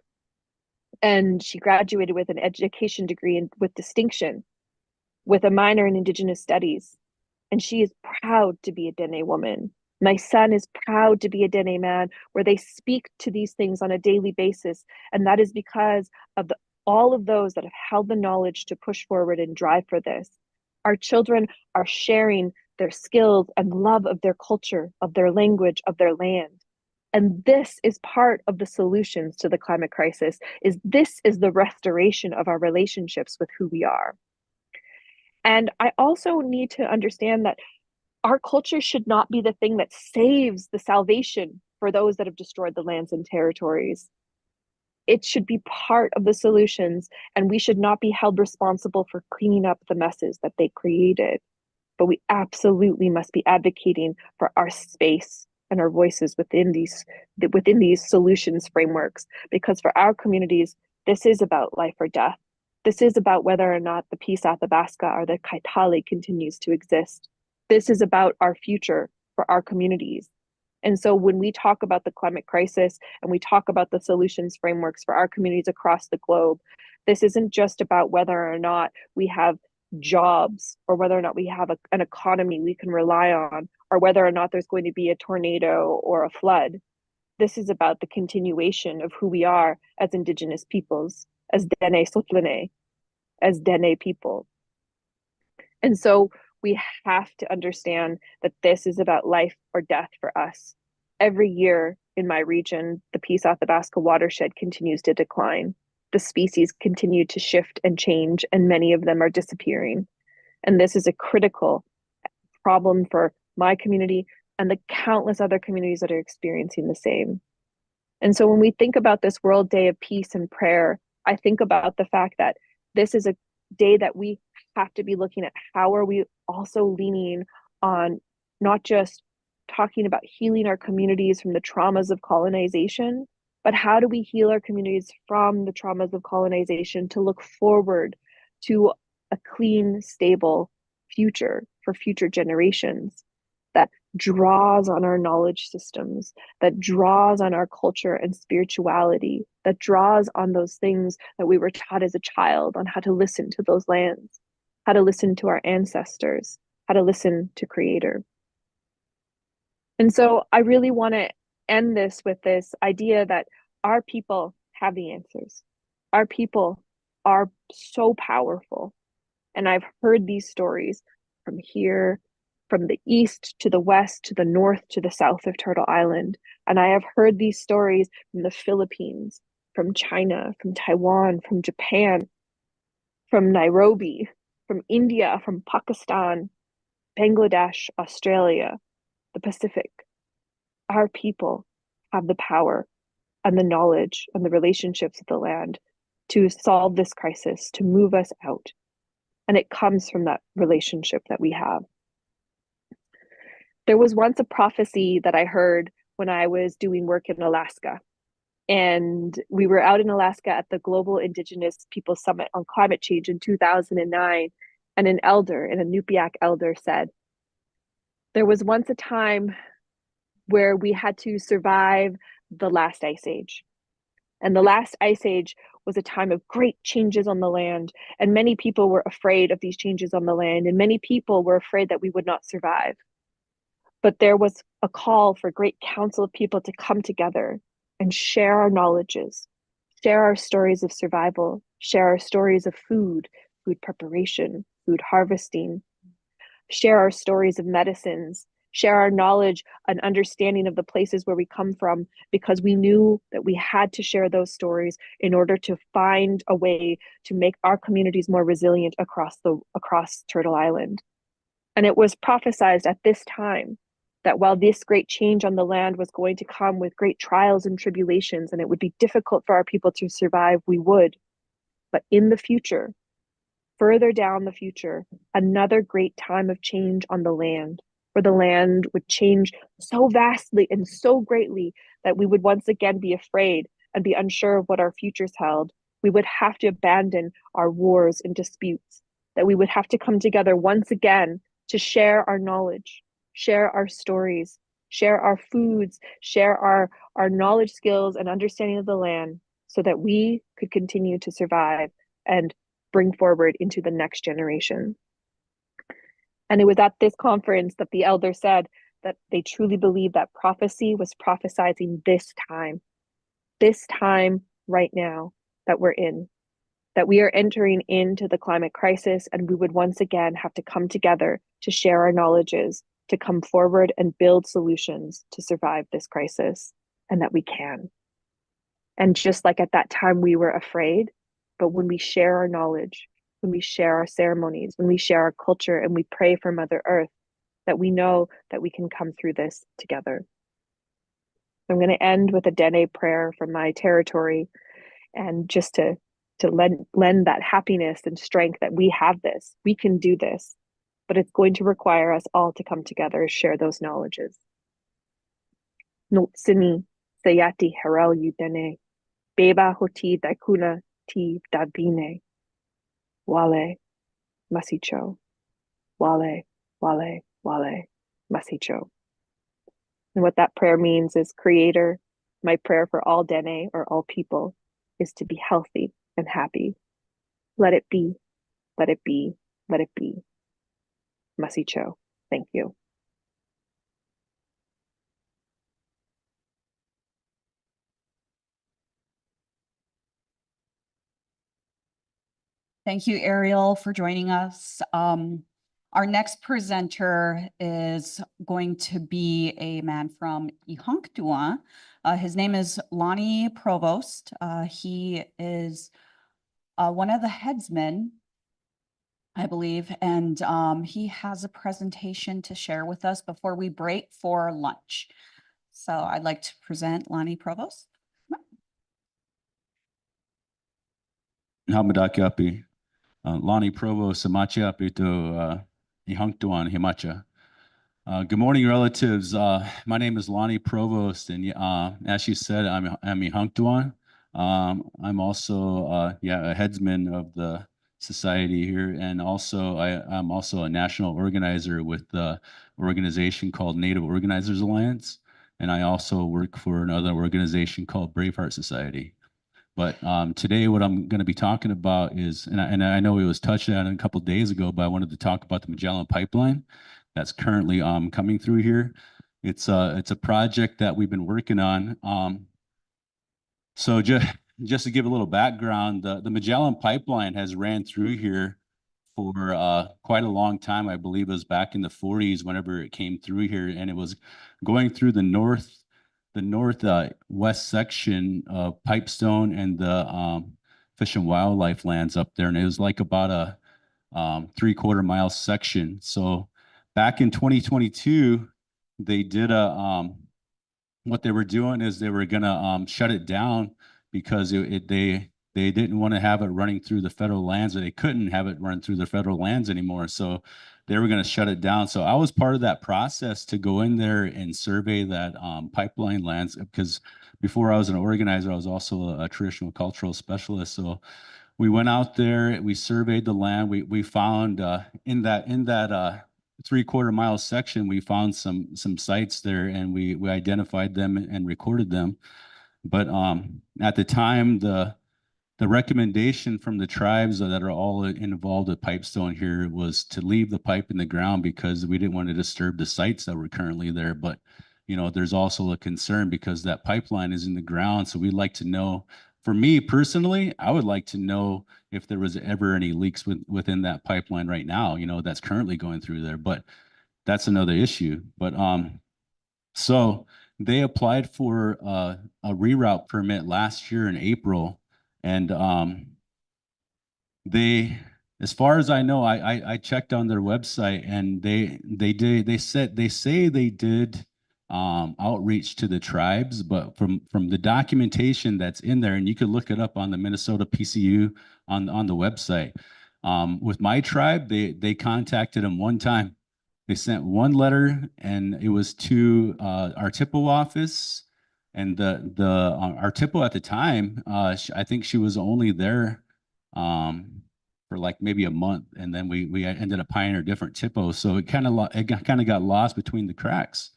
And she graduated with an education degree with distinction, with a minor in Indigenous studies. And she is proud to be a Dene woman. My son is proud to be a Dene man, where they speak to these things on a daily basis. And that is because of all of those that have held the knowledge to push forward and drive for this. Our children are sharing their skills, and love of their culture, of their language, of their land. And this is part of the solutions to the climate crisis, this is the restoration of our relationships with who we are. And I also need to understand that our culture should not be the thing that saves the salvation for those that have destroyed the lands and territories. It should be part of the solutions, and we should not be held responsible for cleaning up the messes that they created. But we absolutely must be advocating for our space and our voices within these solutions frameworks, because for our communities, this is about life or death. This is about whether or not the Peace Athabasca or the Kaitali continues to exist. This is about our future for our communities. And so when we talk about the climate crisis and we talk about the solutions frameworks for our communities across the globe, this isn't just about whether or not we have jobs or whether or not we have an economy we can rely on, or whether or not there's going to be a tornado or a flood. This is about the continuation of who we are as Indigenous peoples, as Dene Sotlene, as Dene people. And so we have to understand that this is about life or death for us. Every year in my region, the Peace Athabasca watershed continues to decline. The species continue to shift and change, and many of them are disappearing. And this is a critical problem for my community and the countless other communities that are experiencing the same. And so when we think about this World Day of Peace and Prayer, I think about the fact that this is a day that we have to be looking at how are we also leaning on not just talking about healing our communities from the traumas of colonization, but how do we heal our communities from the traumas of colonization to look forward to a clean, stable future for future generations that draws on our knowledge systems, that draws on our culture and spirituality, that draws on those things that we were taught as a child on how to listen to those lands, how to listen to our ancestors, how to listen to Creator. And so I really want to end this with this idea that our people have the answers. Our people are so powerful. And I've heard these stories from here, from the east to the west, to the north, to the south of Turtle Island. And I have heard these stories from the Philippines, from China, from Taiwan, from Japan, from Nairobi, from India, from Pakistan, Bangladesh, Australia, the Pacific. Our people have the power and the knowledge and the relationships of the land to solve this crisis, to move us out. And it comes from that relationship that we have. There was once a prophecy that I heard when I was doing work in Alaska. And we were out in Alaska at the Global Indigenous People Summit on Climate Change in 2009. And an elder, an Inupiaq elder, said, there was once a time where we had to survive the last ice age. And the last ice age was a time of great changes on the land. And many people were afraid of these changes on the land. And many people were afraid that we would not survive. But there was a call for a great council of people to come together and share our knowledges, share our stories of survival, share our stories of food preparation, food harvesting, share our stories of medicines, share our knowledge and understanding of the places where we come from, because we knew that we had to share those stories in order to find a way to make our communities more resilient across Turtle Island. And it was prophesied at this time that while this great change on the land was going to come with great trials and tribulations, and it would be difficult for our people to survive, we would. But in the future, further down the future, another great time of change on the land, where the land would change so vastly and so greatly that we would once again be afraid and be unsure of what our futures held. We would have to abandon our wars and disputes, that we would have to come together once again to share our knowledge, share our stories, share our foods, share our knowledge, skills, and understanding of the land, so that we could continue to survive and bring forward into the next generation. And it was at this conference that the elder said that they truly believe that prophecy was prophesizing this time right now that we're in. that we are entering into the climate crisis and we would once again have to come together to share our knowledges, to come forward and build solutions to survive this crisis, and that we can. And just like at that time we were afraid, but when we share our knowledge, when we share our ceremonies, when we share our culture and we pray for Mother Earth, that we know that we can come through this together. I'm going to end with a Dene prayer from my territory, and just to lend that happiness and strength that we have this, we can do this, but it's going to require us all to come together, share those knowledges. Notsini sayati harel Dene, beba hoti daikuna ti davine, wale masicho, wale, wale, wale, masicho. And what that prayer means is, Creator, my prayer for all Dene, or all people, is to be healthy and happy. Let it be, let it be, let it be. Masicho. Thank you. Thank you, Ariel, for joining us. Our next presenter is going to be a man from Ihanktuan. His name is Lonnie Provost. He is one of the headsmen, I believe, and he has a presentation to share with us before we break for lunch. So I'd like to present Lonnie Provost. Hamadaki Lonnie Provost, Samachi to Ihanktuan, Himacha. Good morning, relatives. My name is Lonnie Provost, and as you said, I'm Ihanktuan. I'm also a headsman of the society here, and also I'm also a national organizer with the organization called Native Organizers Alliance, and I also work for another organization called Braveheart Society. But today, what I'm going to be talking about is, and I know it was touched on a couple of days ago, but I wanted to talk about the Magellan Pipeline that's currently coming through here. It's a project that we've been working on. So just to give a little background, the Magellan Pipeline has ran through here for quite a long time. I believe it was back in the 40s whenever it came through here, and it was going through the northwest section of Pipestone and the Fish and Wildlife lands up there, and it was like about a 3/4 mile section. So back in 2022, they did what they were doing is they were gonna shut it down because they didn't want to have it running through the federal lands, or they couldn't have it run through the federal lands anymore. So they were going to shut it down. So I was part of that process to go in there and survey that pipeline lands, because before I was an organizer, I was also a traditional cultural specialist. So we went out there, we surveyed the land. We found in that 3/4 mile section, we found some sites there, and we identified them and recorded them. But at the time, the recommendation from the tribes that are all involved with Pipestone here was to leave the pipe in the ground because we didn't want to disturb the sites that were currently there. But, you know, there's also a concern because that pipeline is in the ground. So we'd like to know, for me personally, I would like to know if there was ever any leaks within that pipeline right now, you know, that's currently going through there. But that's another issue. But so they applied for a reroute permit last year in April. And as far as I know, I checked on their website, and they say they did outreach to the tribes, but from the documentation that's in there, and you could look it up on the Minnesota PCU on the website. With my tribe, they contacted them one time. They sent one letter, and it was to our TIPO office. And our TIPO at the time, I think she was only there for like maybe a month, and then we ended up hiring a different TIPO. So it kind of got lost between the cracks.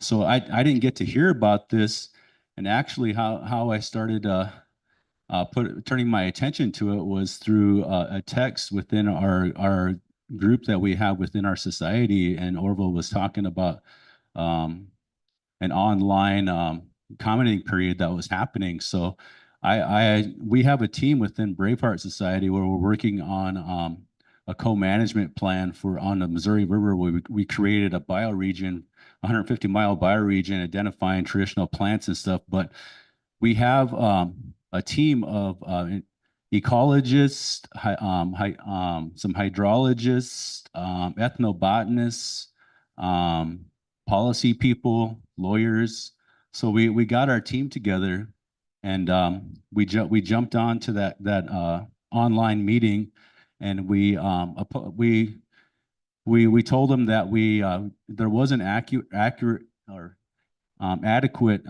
So I didn't get to hear about this, and actually how I started turning my attention to it was through a text within our group that we have within our society, and Arvol was talking about an online commenting period that was happening. So we have a team within Braveheart Society where we're working on a co-management plan for on the Missouri River where we created a bioregion, 150-mile bioregion identifying traditional plants and stuff. But we have a team of ecologists, some hydrologists, ethnobotanists, policy people, lawyers. So we got our team together, and we jumped on to that online meeting, and we told them that there wasn't accurate or adequate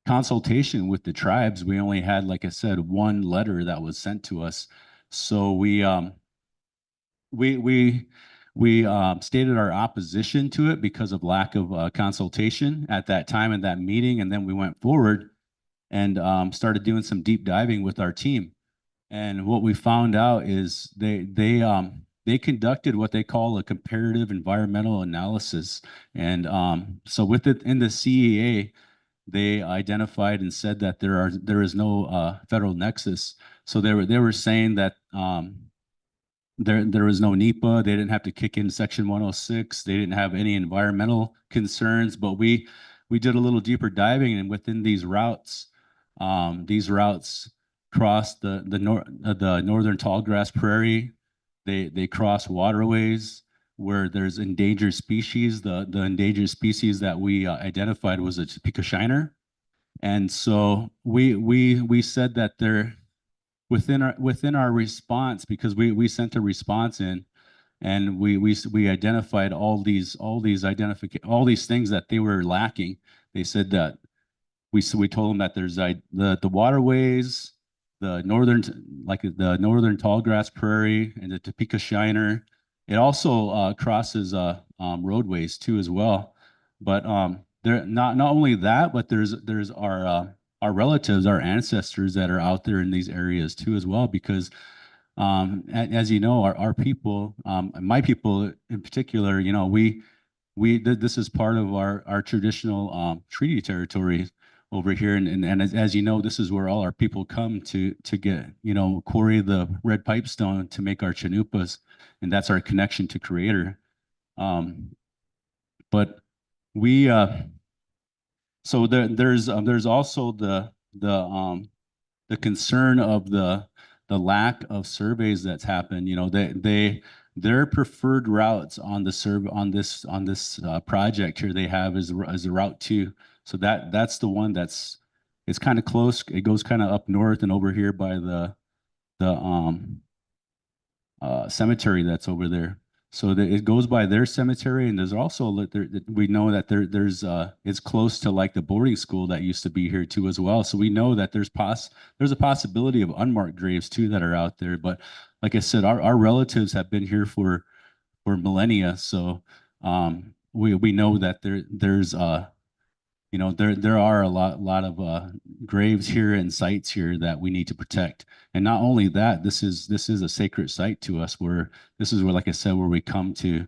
consultation with the tribes. We only had, like I said, one letter that was sent to us. So we stated our opposition to it because of lack of consultation at that time in that meeting, and then we went forward and started doing some deep diving with our team. And what we found out is they conducted what they call a comparative environmental analysis, and so with it in the CEA, they identified and said that there is no federal nexus. So they were saying that there was no NEPA. They didn't have to kick in Section 106. They didn't have any environmental concerns. But we did a little deeper diving, and within these routes cross the northern tallgrass prairie. They cross waterways where there's endangered species. The endangered species that we identified was a Topeka shiner. And so we said that they're within our response, because we sent a response in, and we identified all these things that they were lacking. They said that we told them that there's the waterways, the northern tallgrass prairie and the Topeka shiner. It also crosses roadways too as well. But there not only that, but there's our relatives, our ancestors that are out there in these areas too as well. Because as you know, our people, my people in particular, you know, this is part of our traditional treaty territory over here, and as you know, this is where all our people come to get, you know, quarry the red pipestone to make our chanupas, and that's our connection to Creator. But we so there's also the concern of the lack of surveys that's happened. You know, their preferred routes on this project here they have is a Route 2. So that's the one it's kind of close. It goes kind of up north and over here by the cemetery that's over there. So it goes by their cemetery, and there's also we know that there's it's close to like the boarding school that used to be here too as well. So we know that there's a possibility of unmarked graves too that are out there. But like I said, our relatives have been here for millennia. So we know that there's you know, there are a lot of graves here and sites here that we need to protect. And not only that, this is a sacred site to us, where this is where, like I said, where we come to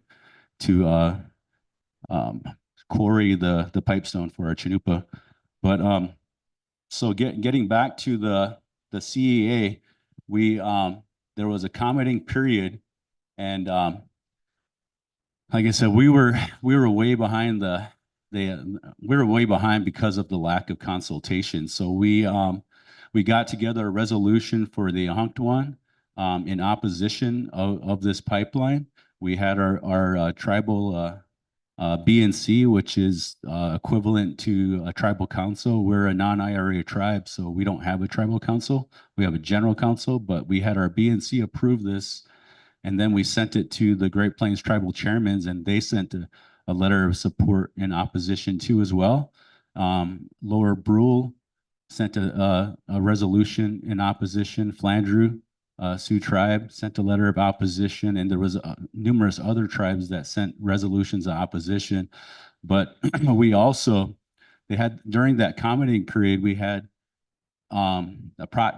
quarry the pipestone for our chanupa. But so getting back to the CEA, there was a commenting period, and like I said, we were way behind we were way behind because of the lack of consultation. So we got together a resolution for the Ahunktuan in opposition of this pipeline. We had our tribal BNC, which is equivalent to a tribal council. We're a non-IRA tribe, so we don't have a tribal council. We have a general council, but we had our BNC approve this, and then we sent it to the Great Plains tribal chairmen, and they sent a letter of support in opposition too as well. Lower Brule sent a resolution in opposition. Flandreau Sioux tribe sent a letter of opposition, and there was numerous other tribes that sent resolutions of opposition. But they had, during that commenting period, we had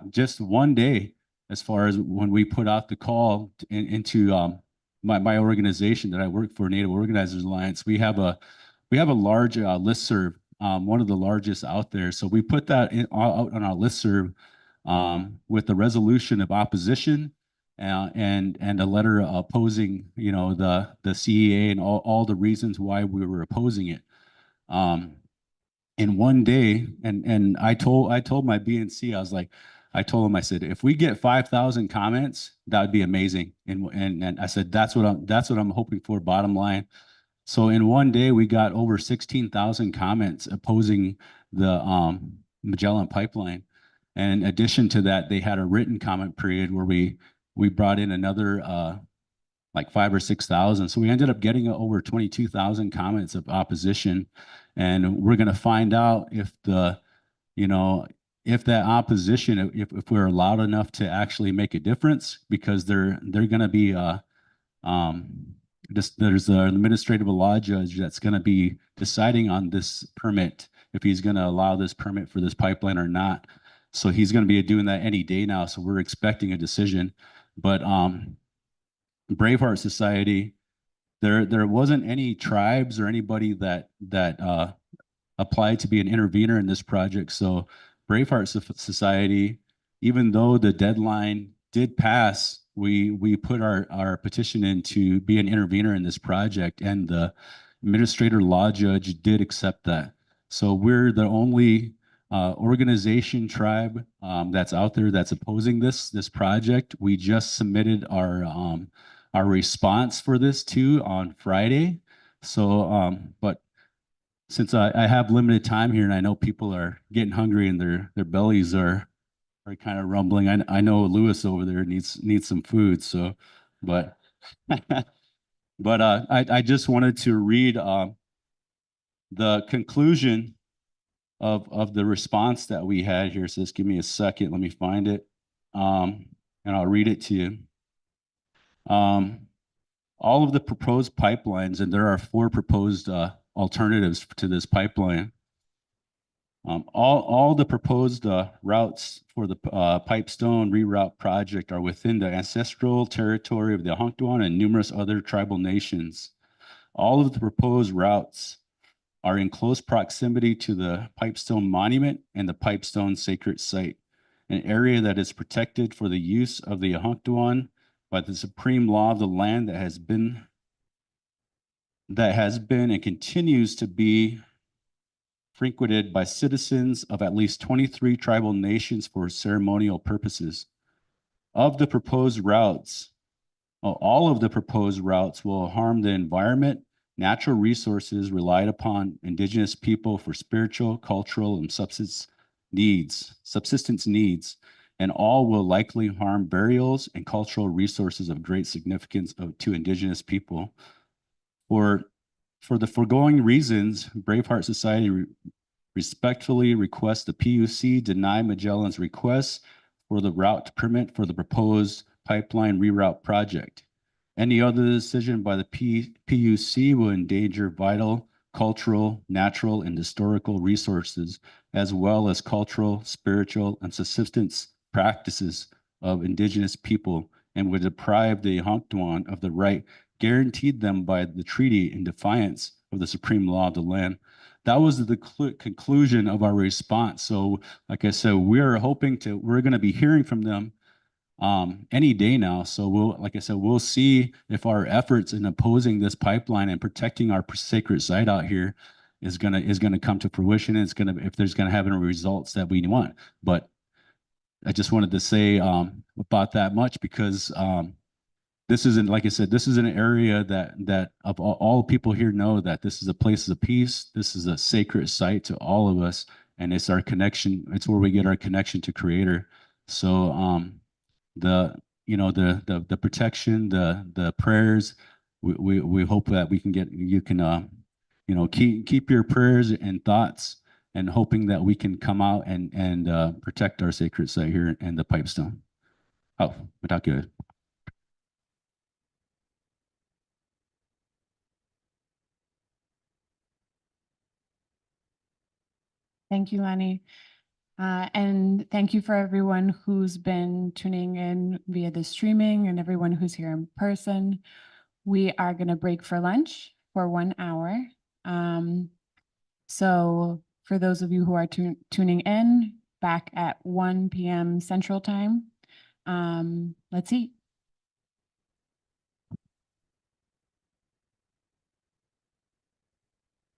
just one day, as far as when we put out the call into my organization that I work for, Native Organizers Alliance. We have a large listserv one of the largest out there. So we put that out on our listserv with the resolution of opposition and a letter opposing, the CEA and all the reasons why we were opposing it. In one day, and I told my BNC, I told him, I said, if we get 5,000 comments, that would be amazing. And I said, that's what I'm hoping for, bottom line. So in one day, we got over 16,000 comments opposing the Magellan pipeline. And in addition to that, they had a written comment period where we brought in another like 5,000 or 6,000. So we ended up getting over 22,000 comments of opposition. And we're going to find out if if that opposition, if we're allowed enough to actually make a difference, because they're going to be there's an administrative law judge that's going to be deciding on this permit, if he's going to allow this permit for this pipeline or not. So he's going to be doing that any day now. So we're expecting a decision. But Braveheart Society, there wasn't any tribes or anybody that applied to be an intervener in this project. So Braveheart Society, even though the deadline did pass, we put our petition in to be an intervener in this project, and the administrator law judge did accept that. So we're the only organization tribe that's out there that's opposing this project. We just submitted our response for this too on Friday. So but since I have limited time here, and I know people are getting hungry and their bellies are kind of rumbling. I know Lewis over there needs some food. So, but I just wanted to read the conclusion of the response that we had here. So just give me a second. Let me find it, and I'll read it to you. All of the proposed pipelines, and there are 4 proposed alternatives to this pipeline. All the proposed routes for the Pipestone reroute project are within the ancestral territory of the Hunktuan and numerous other tribal nations. All of the proposed routes are in close proximity to the Pipestone Monument and the Pipestone Sacred Site, an area that is protected for the use of the Hunktuan by the supreme law of the land that has been and continues to be frequented by citizens of at least 23 tribal nations for ceremonial purposes. Of the proposed routes, all of the proposed routes will harm the environment, natural resources relied upon indigenous people for spiritual, cultural, and subsistence needs, and all will likely harm burials and cultural resources of great significance to indigenous people. For the foregoing reasons, Braveheart Society respectfully requests the PUC deny Magellan's request for the route permit for the proposed pipeline reroute project. Any other decision by the PUC will endanger vital cultural, natural, and historical resources, as well as cultural, spiritual, and subsistence practices of indigenous people, and would deprive the Hunktuan of the right guaranteed them by the treaty in defiance of the supreme law of the land. That was the conclusion of our response. So like I said, we're going to be hearing from them any day now. So we'll see if our efforts in opposing this pipeline and protecting our sacred site out here is gonna come to fruition. And if there's gonna have any results that we want. But I just wanted to say about that much, because this isn't, like I said, this is an area that of all people here know that this is a place of peace. This is a sacred site to all of us, and it's our connection. It's where we get our connection to Creator. So the protection, the prayers, we hope that you can keep your prayers and thoughts, and hoping that we can come out and protect our sacred site here in the Pipestone. Oh, without good. Thank you, Lenny. And thank you for everyone who's been tuning in via the streaming and everyone who's here in person. We are going to break for lunch for 1 hour. So for those of you who are tuning in, back at 1 p.m. Central Time. Let's eat.